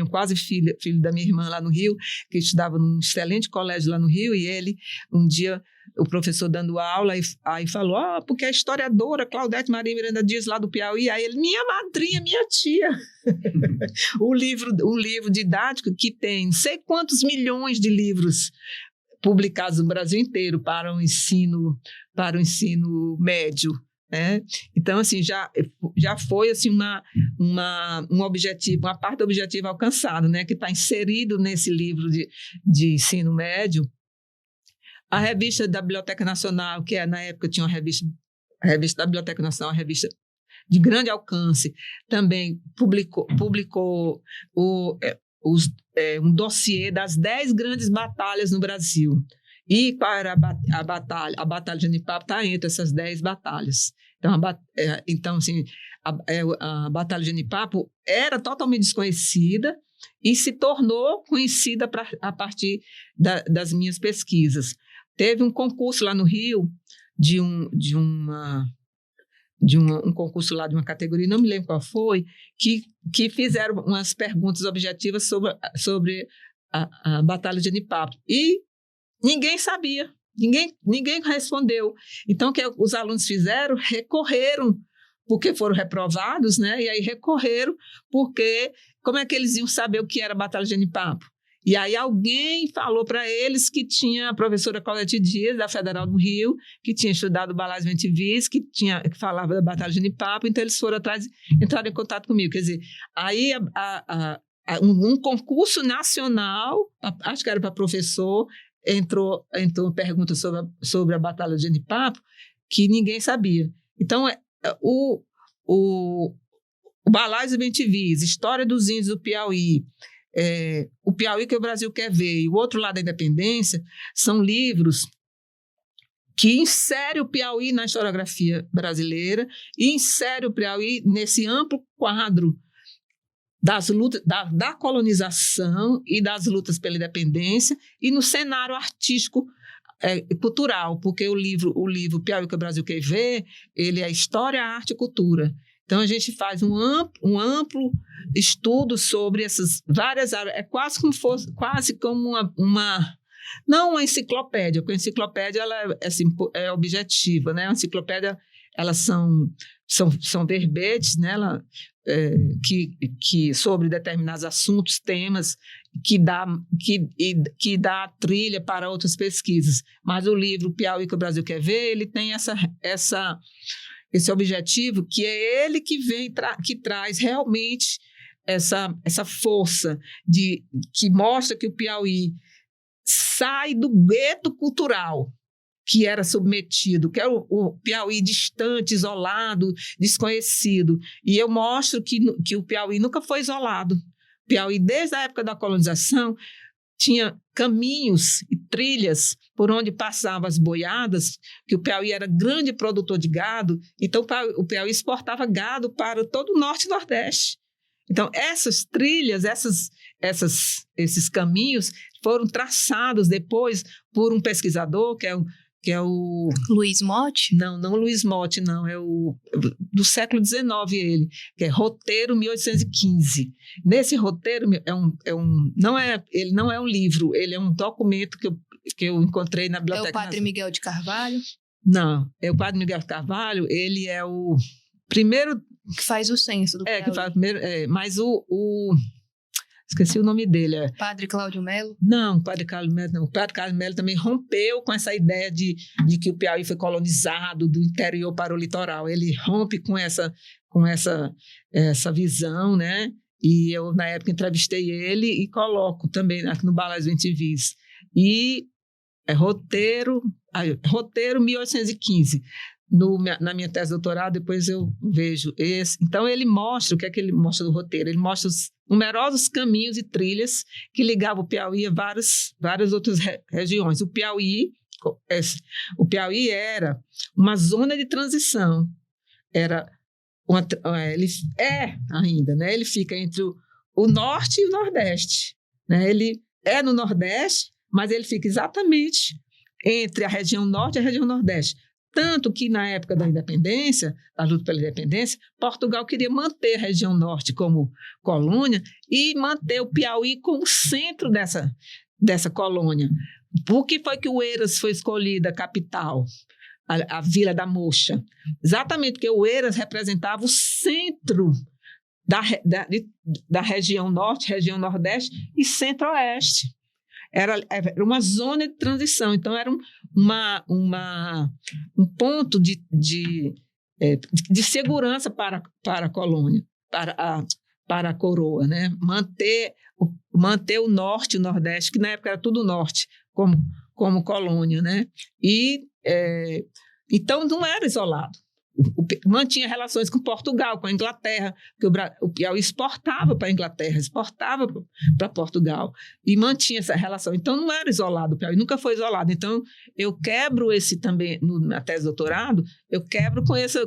quase filho da minha irmã lá no Rio, que estudava num excelente colégio lá no Rio, e ele, um dia, o professor dando aula, aí falou, porque a historiadora Claudete Maria Miranda Dias lá do Piauí, aí ele, minha madrinha, minha tia. um livro didático que tem não sei quantos milhões de livros publicados no Brasil inteiro para o ensino médio. Então, assim, já foi assim, um objetivo, uma parte do objetivo alcançado, né, que está inserido nesse livro de ensino médio. A revista da Biblioteca Nacional, que na época tinha a revista da Biblioteca Nacional, uma revista de grande alcance, também publicou um dossiê das 10 grandes batalhas no Brasil. E qual era a batalha? A Batalha de Genipapo está entre essas 10 batalhas. Então, assim, a Batalha de Genipapo era totalmente desconhecida e se tornou conhecida a partir das minhas pesquisas. Teve um concurso lá no Rio, um concurso lá de uma categoria, não me lembro qual foi, que fizeram umas perguntas objetivas sobre a Batalha de Genipapo. E ninguém sabia Ninguém respondeu. Então, o que os alunos fizeram? Recorreram, porque foram reprovados, né? E aí recorreram, porque como é que eles iam saber o que era a Batalha de Genipapo? E aí alguém falou para eles que tinha a professora Claudete Dias, da Federal do Rio, que tinha estudado Balázs Bentivis, que falava da Batalha de Genipapo, então eles foram atrás, entraram em contato comigo. Quer dizer, aí um concurso nacional, acho que era para professor, entrou pergunta sobre a Batalha de Genipapo, que ninguém sabia. Então, o Balázs Bentivis, História dos Índios do Piauí, O Piauí que o Brasil quer ver, e O Outro Lado da Independência, são livros que inserem o Piauí na historiografia brasileira e inserem o Piauí nesse amplo quadro das lutas, da colonização e das lutas pela independência e no cenário artístico cultural, porque o livro Piauí que o Brasil quer ver, ele é história, arte e cultura. Então, a gente faz um amplo estudo sobre essas várias áreas. É quase como não uma enciclopédia, porque a enciclopédia ela é objetiva, né? A enciclopédia, elas são verbetes, né? Que sobre determinados assuntos, temas, que dá trilha para outras pesquisas. Mas o livro Piauí que o Brasil quer ver, ele tem esse objetivo, que é ele que traz realmente essa força que mostra que o Piauí sai do gueto cultural que era submetido, que era o Piauí distante, isolado, desconhecido. E eu mostro que o Piauí nunca foi isolado. O Piauí, desde a época da colonização, tinha caminhos e trilhas por onde passavam as boiadas, que o Piauí era grande produtor de gado, então o Piauí exportava gado para todo o norte e nordeste. Então, essas trilhas, esses caminhos foram traçados depois por um pesquisador, que é o... Luiz Motti? Não Luiz Motti, não. É do século XIX, que é Roteiro 1815. Nesse roteiro, ele não é um livro, ele é um documento que eu encontrei na Biblioteca. É o Padre Miguel de Carvalho? Não, é o Padre Miguel de Carvalho, ele é o primeiro... Que faz o censo do Piauí. Que faz o primeiro... mas esqueci o nome dele. Padre Cláudio Melo? Não, Padre Cláudio Melo não. O Padre Cláudio Melo também rompeu com essa ideia de que o Piauí foi colonizado do interior para o litoral. Ele rompe com essa visão, né? E eu, na época, entrevistei ele e coloco também aqui no Balázs Bentivis. E Roteiro 1815. Na minha tese de doutorado, depois eu vejo esse. Então, ele mostra, o que é que ele mostra do roteiro? Ele mostra os numerosos caminhos e trilhas que ligavam o Piauí a várias outras regiões. O Piauí era uma zona de transição. Ele é ainda, né? Ele fica entre o norte e o nordeste, né? Ele é no nordeste, mas ele fica exatamente entre a região norte e a região nordeste. Tanto que, na época da independência, da luta pela independência, Portugal queria manter a região norte como colônia e manter o Piauí como centro dessa colônia. Por que foi que o Eiras foi escolhida a capital, a Vila da Mocha? Exatamente porque o Eiras representava o centro da região norte, região nordeste e centro-oeste. Era uma zona de transição, então era um ponto de segurança para a colônia, para a coroa, né? Manter o norte e o nordeste, que na época era tudo norte, como colônia, né? Então não era isolado. Mantinha relações com Portugal, com a Inglaterra, porque o Piauí exportava para a Inglaterra, exportava para Portugal e mantinha essa relação. Então, não era isolado, o Piauí nunca foi isolado. Então, eu quebro esse também, na tese de doutorado, eu quebro com esse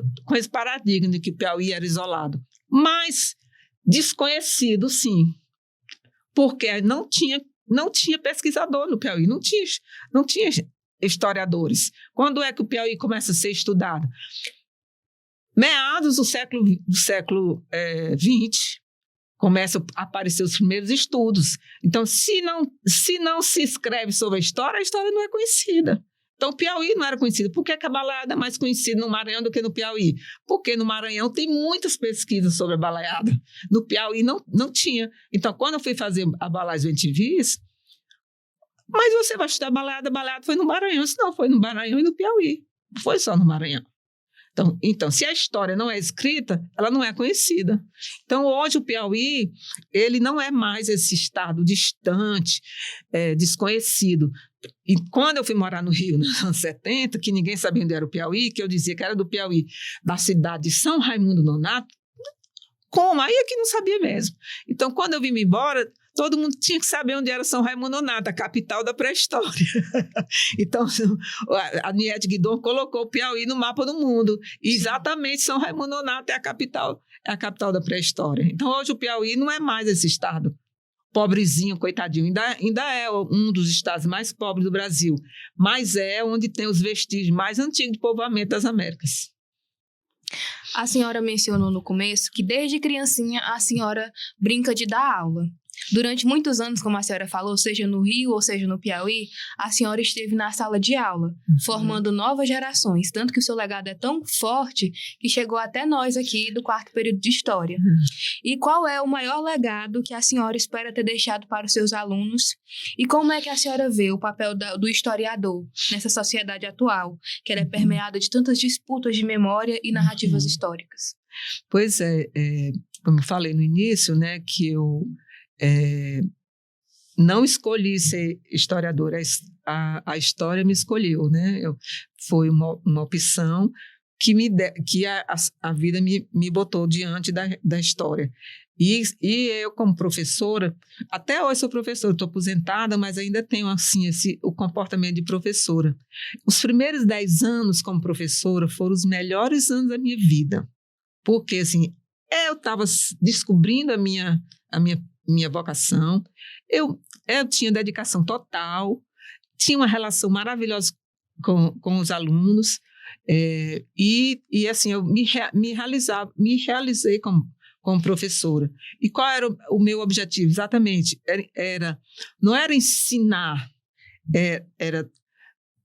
paradigma de que o Piauí era isolado. Mas desconhecido, sim, porque não tinha pesquisador no Piauí, não tinha historiadores. Quando é que o Piauí começa a ser estudado? Meados do século XX, começam a aparecer os primeiros estudos. Então, se não se escreve sobre a história não é conhecida. Então, o Piauí não era conhecido. Por que a balaiada é mais conhecida no Maranhão do que no Piauí? Porque no Maranhão tem muitas pesquisas sobre a balaiada. No Piauí não tinha. Então, quando eu fui fazer a Balaios MTVs, mas você vai estudar balaiada foi no Maranhão. Não, foi no Maranhão e no Piauí. Não foi só no Maranhão. Então, se a história não é escrita, ela não é conhecida. Então, hoje o Piauí, ele não é mais esse estado distante, desconhecido. E quando eu fui morar no Rio, nos anos 70, que ninguém sabia onde era o Piauí, que eu dizia que era do Piauí, da cidade de São Raimundo Nonato, como? Aí é que não sabia mesmo. Então, quando eu vim embora, todo mundo tinha que saber onde era São Raimundo Nonato, a capital da pré-história. Então, a Niede Guidon colocou o Piauí no mapa do mundo. E exatamente São Raimundo Nonato é a capital da pré-história. Então, hoje o Piauí não é mais esse estado pobrezinho, coitadinho. Ainda é um dos estados mais pobres do Brasil, mas é onde tem os vestígios mais antigos de povoamento das Américas. A senhora mencionou no começo que desde criancinha a senhora brinca de dar aula. Durante muitos anos, como a senhora falou, seja no Rio ou seja no Piauí, a senhora esteve na sala de aula, formando novas gerações, tanto que o seu legado é tão forte que chegou até nós aqui do 4º período de História. E qual é o maior legado que a senhora espera ter deixado para os seus alunos? E como é que a senhora vê o papel do historiador nessa sociedade atual, que ela é permeada de tantas disputas de memória e narrativas históricas? Pois como eu falei no início, né, que eu não escolhi ser historiadora, a história me escolheu, né? Foi uma opção que a vida me botou diante da história. E eu, como professora, até hoje sou professora, estou aposentada, mas ainda tenho assim, o comportamento de professora. Os primeiros 10 anos como professora foram os melhores anos da minha vida, porque assim, eu estava descobrindo a minha vocação, eu tinha dedicação total, tinha uma relação maravilhosa com os alunos, e assim, eu me realizei como professora. E qual era o meu objetivo? Exatamente, não era ensinar, era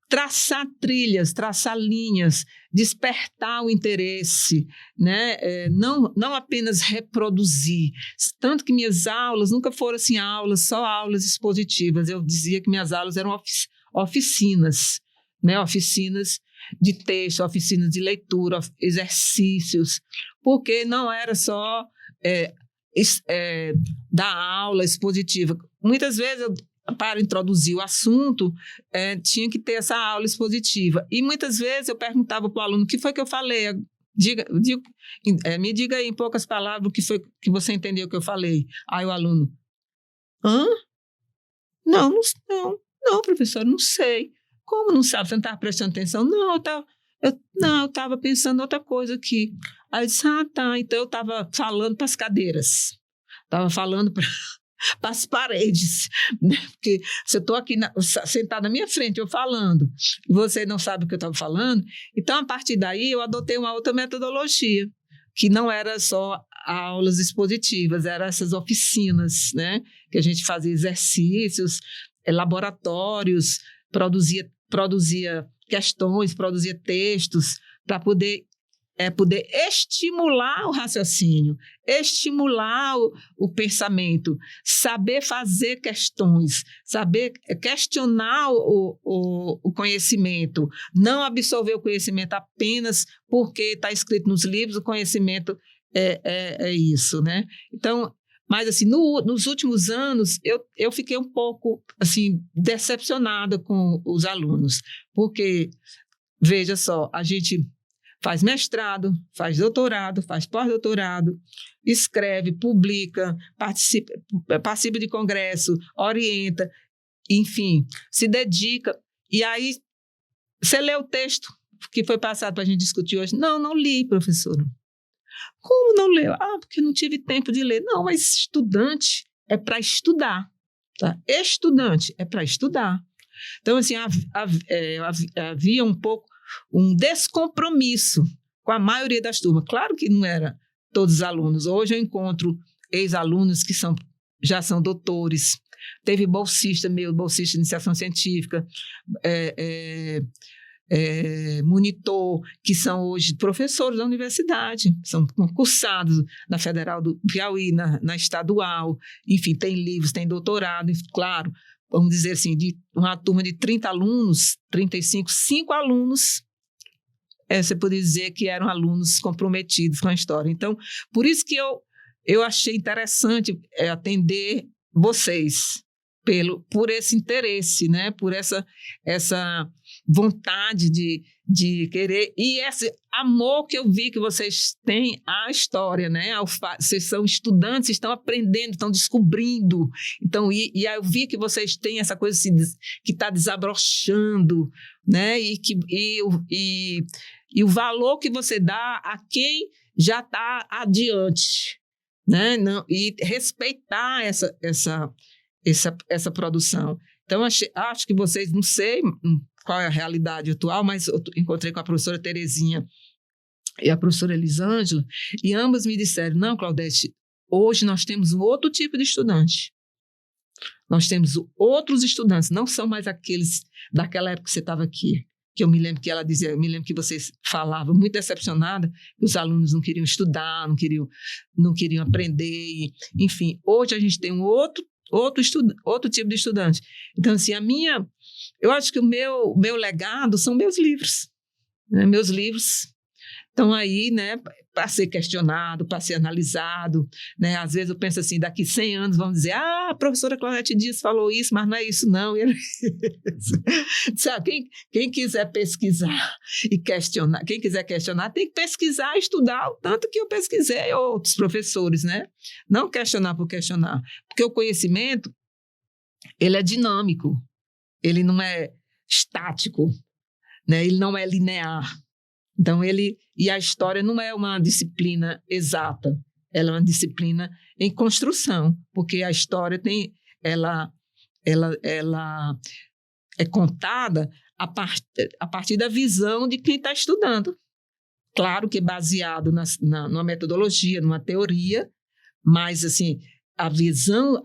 traçar trilhas, traçar linhas, despertar o interesse, né? Não apenas reproduzir. Tanto que minhas aulas nunca foram assim só aulas expositivas. Eu dizia que minhas aulas eram oficinas, né? Oficinas de texto, oficinas de leitura, exercícios, porque não era só dar aula expositiva. Muitas vezes para introduzir o assunto, tinha que ter essa aula expositiva. E muitas vezes eu perguntava para o aluno, o que foi que eu falei? Me diga aí em poucas palavras o que foi que você entendeu que eu falei. Aí o aluno, Não, professor, não sei. Como não sabe? Você não estava prestando atenção? Não, eu estava pensando outra coisa aqui. Aí eu disse, tá, então eu estava falando para as cadeiras. Estava falando para as paredes, né? Porque se eu estou aqui sentada na minha frente, eu falando, e você não sabe o que eu estava falando, então a partir daí eu adotei uma outra metodologia, que não era só aulas expositivas, eram essas oficinas, né? Que a gente fazia exercícios, laboratórios, produzia questões, produzia textos para poder estimular o raciocínio, estimular o pensamento, saber fazer questões, saber questionar o conhecimento, não absorver o conhecimento apenas porque está escrito nos livros, o conhecimento é isso, né? Então, mas assim, nos últimos anos, eu fiquei um pouco assim, decepcionada com os alunos, porque, veja só, a gente faz mestrado, faz doutorado, faz pós-doutorado, escreve, publica, participa de congresso, orienta, enfim, se dedica. E aí, você lê o texto que foi passado para a gente discutir hoje? Não li, professora. Como não leu? Porque não tive tempo de ler. Não, mas estudante é para estudar. Tá? Estudante é para estudar. Então, assim, havia um pouco um descompromisso com a maioria das turmas. Claro que não era todos os alunos. Hoje eu encontro ex-alunos que já são doutores, teve bolsista meu, bolsista de iniciação científica, monitor, que são hoje professores da universidade, são concursados na Federal do Piauí, na estadual, enfim, tem livros, tem doutorado, claro, vamos dizer assim, de uma turma de 30 alunos, 35, 5 alunos, você poderia dizer que eram alunos comprometidos com a história. Então, por isso que eu achei interessante atender vocês, por esse interesse, né? Por essa vontade de querer, e esse amor que eu vi que vocês têm à história, né? Vocês são estudantes, estão aprendendo, estão descobrindo. Então, e eu vi que vocês têm essa coisa assim, que está desabrochando, né? E o valor que você dá a quem já está adiante, né? Não, e respeitar essa produção. Então, acho que vocês, não sei qual é a realidade atual, mas eu encontrei com a professora Terezinha e a professora Elisângela, e ambas me disseram, não, Claudete, hoje nós temos um outro tipo de estudante. Nós temos outros estudantes, não são mais aqueles daquela época que você estava aqui, que eu me lembro que ela dizia, eu me lembro que vocês falavam, muito decepcionada, que os alunos não queriam estudar, não queriam aprender, enfim, hoje a gente tem um outro tipo de estudante. Então, assim, eu acho que o meu legado são meus livros, né? Meus livros estão aí, né, para ser questionado, para ser analisado, né? Às vezes eu penso assim, daqui 100 anos vamos dizer, a professora Claudete Dias falou isso, mas não é isso não. Sabe, quem quiser pesquisar e questionar, quem quiser questionar tem que pesquisar e estudar o tanto que eu pesquisei, outros professores, né? Não questionar por questionar, porque o conhecimento, ele é dinâmico, ele não é estático, né? Ele não é linear. Então, e a história não é uma disciplina exata, ela é uma disciplina em construção, porque a história ela é contada a partir da visão de quem está estudando. Claro que é baseado numa metodologia, numa teoria, mas assim, a visão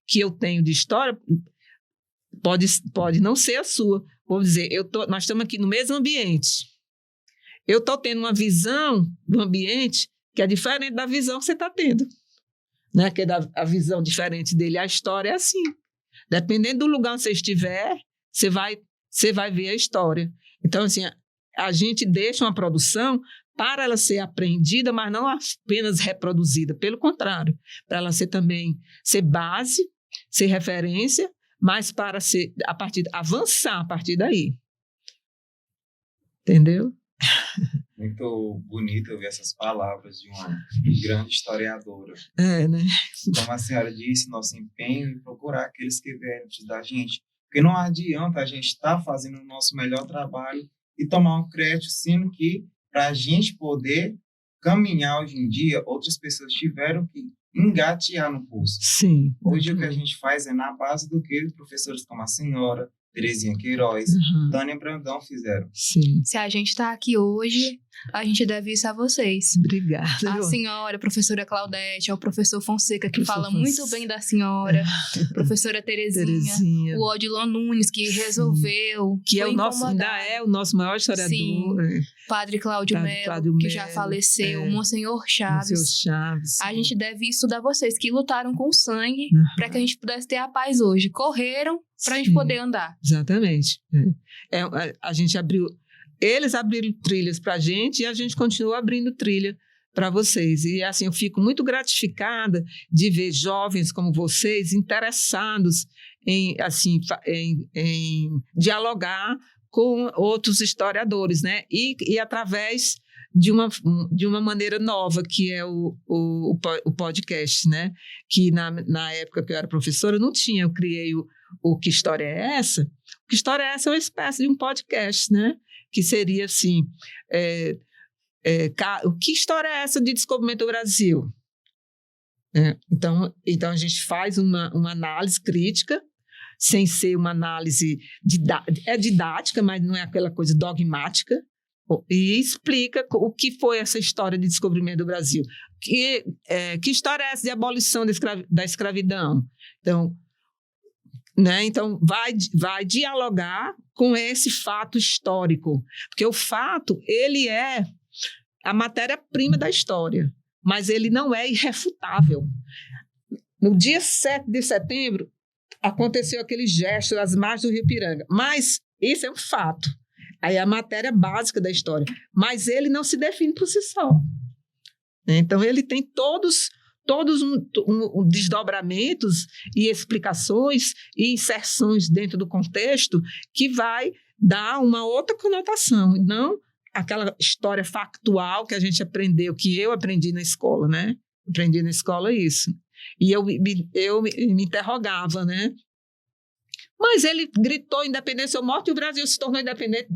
que eu tenho de história pode não ser a sua. Vou dizer, nós estamos aqui no mesmo ambiente. Eu estou tendo uma visão do ambiente que é diferente da visão que você está tendo, né? Que é a visão diferente dele. A história é assim. Dependendo do lugar onde você estiver, você vai ver a história. Então, assim, a gente deixa uma produção para ela ser aprendida, mas não apenas reproduzida. Pelo contrário, para ela ser base, ser referência, mas para avançar a partir daí. Entendeu? Muito bonito ouvir essas palavras de uma grande historiadora. Né? Como a senhora disse, nosso empenho em procurar aqueles que vieram antes da gente. Porque não adianta a gente estar fazendo o nosso melhor trabalho e tomar um crédito, sendo que para a gente poder caminhar hoje em dia, outras pessoas tiveram que engatear no curso. Sim. Hoje o que a gente faz é na base do que professores como a senhora, Terezinha Queiroz, Tânia Brandão fizeram. Sim. Se a gente está aqui hoje, a gente deve isso a vocês. Obrigada. A senhora, a professora Claudete, ao professor Fonseca, que fala muito bem da senhora, professora Terezinha, o Odilon Nunes, que resolveu. Que ainda é o nosso maior historiador. Sim. Padre Cláudio Melo, que já faleceu, Monsenhor Chaves. A gente deve isso a vocês, que lutaram com sangue para que a gente pudesse ter a paz hoje. Correram para a gente poder andar. Exatamente. A gente eles abriram trilhas para a gente e a gente continua abrindo trilha para vocês. E assim, eu fico muito gratificada de ver jovens como vocês interessados em dialogar com outros historiadores, né? E através de uma maneira nova, que é o podcast, né? Que na época que eu era professora não tinha, eu criei o Que História é Essa? O Que História é Essa é uma espécie de um podcast, né? Que seria assim, o que história é essa de descobrimento do Brasil? Então a gente faz uma análise crítica, sem ser uma análise didática, mas não é aquela coisa dogmática, e explica o que foi essa história de descobrimento do Brasil. Que história é essa de abolição da escravidão? Então, né, então vai dialogar com esse fato histórico, porque o fato, ele é a matéria-prima da história, mas ele não é irrefutável. No dia 7 de setembro, aconteceu aquele gesto das marchas do Rio Ipiranga, mas isso é um fato. Aí é a matéria básica da história, mas ele não se define por si só. Então, ele tem todos desdobramentos e explicações e inserções dentro do contexto que vai dar uma outra conotação, não aquela história factual que a gente aprendeu, que eu aprendi na escola, né? Aprendi na escola isso. E eu me interrogava, né? Mas ele gritou independência ou morte e o Brasil se tornou independente.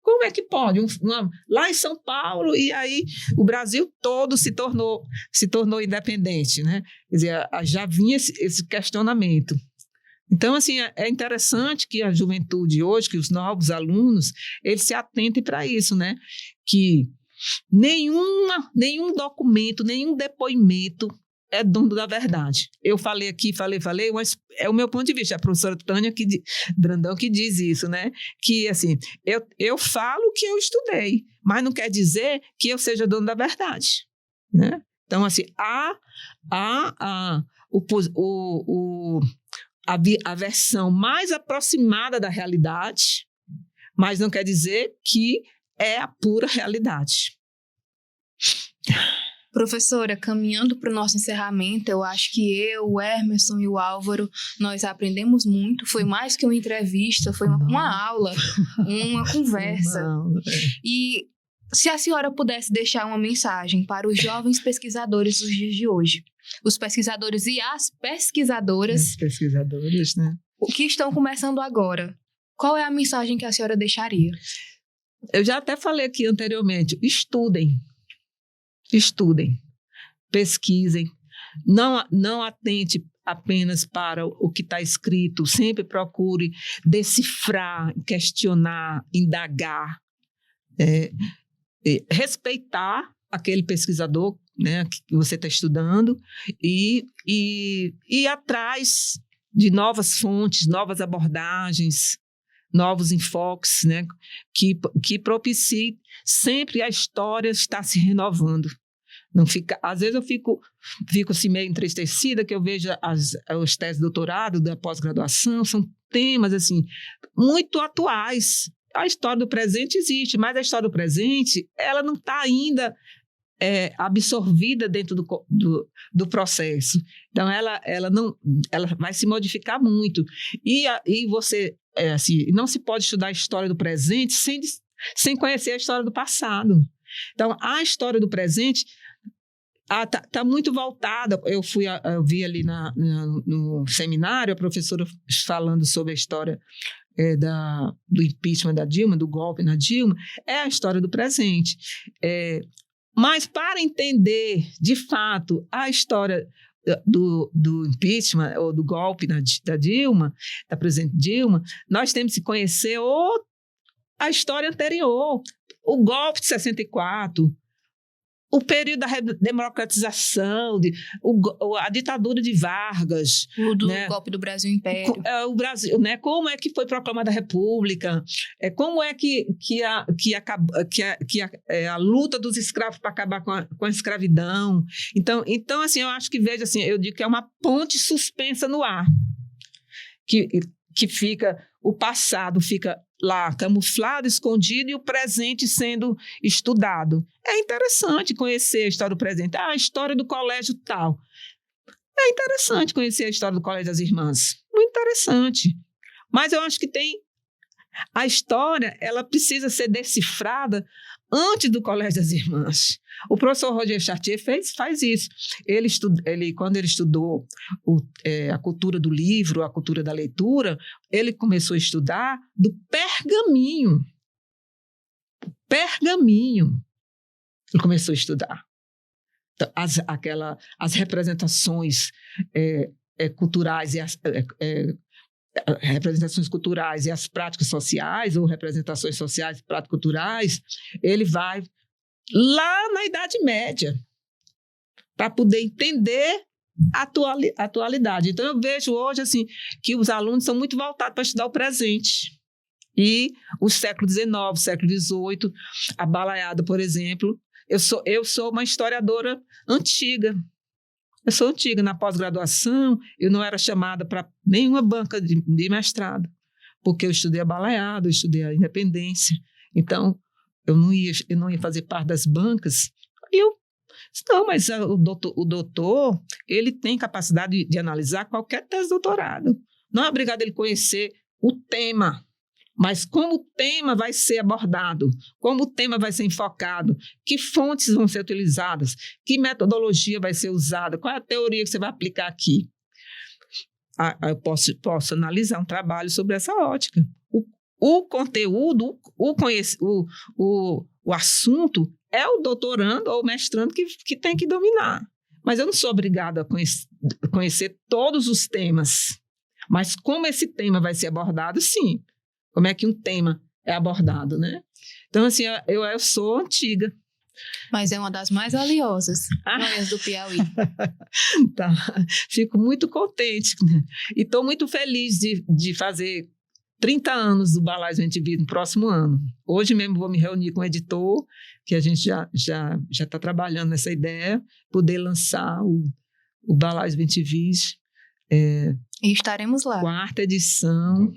Como é que pode? Lá em São Paulo, e aí o Brasil todo se tornou independente, né? Quer dizer, já vinha esse questionamento. Então, assim, é interessante que a juventude hoje, que os novos alunos, eles se atentem para isso, né? Que nenhum documento, nenhum depoimento é dono da verdade. Eu falei aqui, mas é o meu ponto de vista. A professora Tânia Brandão que diz isso, né? Que, assim, eu falo o que eu estudei, mas não quer dizer que eu seja dono da verdade, né? Então, assim, a versão mais aproximada da realidade, mas não quer dizer que é a pura realidade. Professora, caminhando para o nosso encerramento, eu acho que eu, o Emerson e o Álvaro, nós aprendemos muito. Foi mais que uma entrevista, foi uma aula, uma conversa. E se a senhora pudesse deixar uma mensagem para os jovens pesquisadores dos dias de hoje, os pesquisadores e as pesquisadoras, né? Que estão começando agora, qual é a mensagem que a senhora deixaria? Eu já até falei aqui anteriormente, estudem, pesquisem, não atente apenas para o que está escrito, sempre procure decifrar, questionar, indagar, respeitar aquele pesquisador, né, que você está estudando e ir atrás de novas fontes, novas abordagens, novos enfoques, né, que propiciem sempre a história estar se renovando. Não fica, às vezes eu fico assim, meio entristecida, que eu vejo os teses de doutorado, da pós-graduação, são temas assim, muito atuais. A história do presente existe, mas a história do presente ela não está ainda absorvida dentro do processo. Então, ela vai se modificar muito. E você, assim, não se pode estudar a história do presente sem conhecer a história do passado. Então, a história do presente está muito voltada. Eu vi ali no seminário a professora falando sobre a história do impeachment da Dilma, do golpe na Dilma, é a história do presente. Mas para entender, de fato, a história do impeachment ou do golpe da Dilma, da presidente Dilma, nós temos que conhecer a história anterior, o golpe de 64, o período da democratização, a ditadura de Vargas. Do né? golpe do Brasil Império. O Brasil, né? Como é que foi proclamada a República? Como é que a luta dos escravos para acabar com a escravidão? Então, assim, eu acho que, veja, assim, eu digo que é uma ponte suspensa no ar, que fica, o passado fica lá camuflado, escondido, e o presente sendo estudado. É interessante conhecer a história do presente. A história do colégio tal. É interessante conhecer a história do Colégio das Irmãs. Muito interessante. Mas eu acho que a história, ela precisa ser decifrada antes do Colégio das Irmãs. O professor Roger Chartier faz isso. Quando ele estudou a cultura do livro, a cultura da leitura, ele começou a estudar do pergaminho. Pergaminho. Ele começou a estudar. Então, as representações culturais representações culturais e as práticas sociais, ou representações sociais e práticas culturais, ele vai lá na Idade Média, para poder entender a atualidade. Então, eu vejo hoje assim, que os alunos são muito voltados para estudar o presente. E o século XIX, século XVIII, a balaiada, por exemplo, eu sou uma historiadora antiga. Eu sou antiga. Na pós-graduação, eu não era chamada para nenhuma banca de mestrado, porque eu estudei a balaiada, eu estudei a independência. Então, eu não ia fazer parte das bancas. Não, mas o doutor, ele tem capacidade de analisar qualquer tese de doutorado. Não é obrigado ele conhecer o tema, mas como o tema vai ser abordado, como o tema vai ser enfocado, que fontes vão ser utilizadas, que metodologia vai ser usada, qual é a teoria que você vai aplicar aqui. Eu posso analisar um trabalho sobre essa ótica. O conteúdo, o assunto é o doutorando ou o mestrando que tem que dominar. Mas eu não sou obrigada a conhecer todos os temas. Mas como esse tema vai ser abordado, sim. Como é que um tema é abordado, né? Então, assim, eu sou antiga. Mas é uma das mais valiosas joias do Piauí. Tá. Fico muito contente, né? E estou muito feliz de fazer 30 anos do Balaios MTV no próximo ano. Hoje mesmo vou me reunir com o editor, que a gente já está trabalhando nessa ideia, poder lançar o Balaios MTV. E estaremos lá. 4ª edição,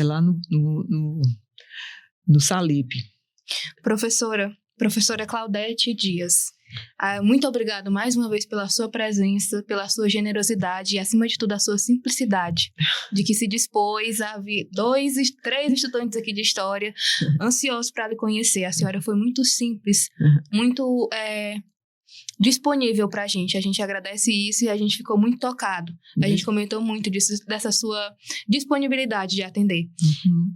lá no Salip. Professora Claudete Dias, muito obrigado mais uma vez pela sua presença, pela sua generosidade e, acima de tudo, a sua simplicidade, de que se dispôs a vir 3 estudantes aqui de História ansiosos para lhe conhecer. A senhora foi muito simples, muito disponível para a gente agradece isso e a gente ficou muito tocado. A gente comentou muito dessa sua disponibilidade de atender.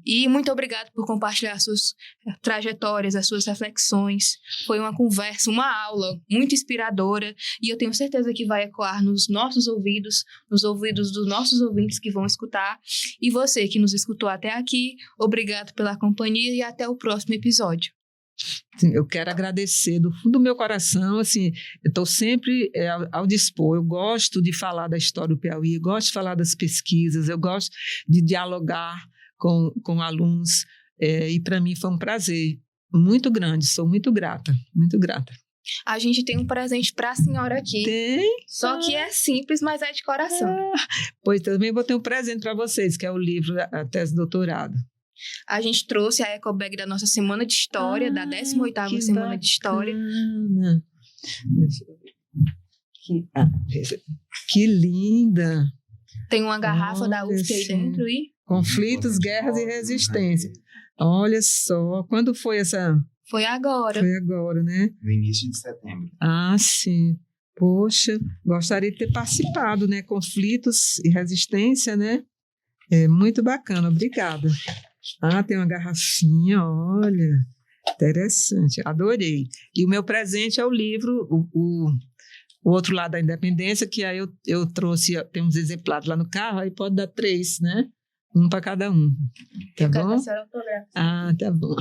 E muito obrigado por compartilhar as suas trajetórias, as suas reflexões. Foi uma conversa, uma aula muito inspiradora e eu tenho certeza que vai ecoar nos nossos ouvidos, nos ouvidos dos nossos ouvintes que vão escutar. E você que nos escutou até aqui, obrigado pela companhia e até o próximo episódio. Eu quero agradecer do fundo do meu coração, assim, eu estou sempre ao dispor, eu gosto de falar da história do Piauí, eu gosto de falar das pesquisas, eu gosto de dialogar com alunos, e para mim foi um prazer muito grande, sou muito grata, muito grata. A gente tem um presente para a senhora aqui. Tem? Só que é simples, mas é de coração. Pois também vou ter um presente para vocês, que é o livro da tese de doutorado. A gente trouxe a ecobag da nossa Semana de História, da 18ª Semana de História. Deixa eu ver. Que linda! Tem uma garrafa da UFSC aí dentro e... Conflitos, guerras e resistência. Olha só, quando foi essa... Foi agora. Foi agora, né? No início de setembro. Ah, sim. Poxa, gostaria de ter participado, né? Conflitos e resistência, né? Muito bacana, obrigada. Tem uma garrafinha, olha, interessante, adorei. E o meu presente é o livro, o outro lado da independência, que aí eu trouxe, tem uns exemplares lá no carro, aí pode dar 3, né? Um para cada um. Tá bom? Tá bom.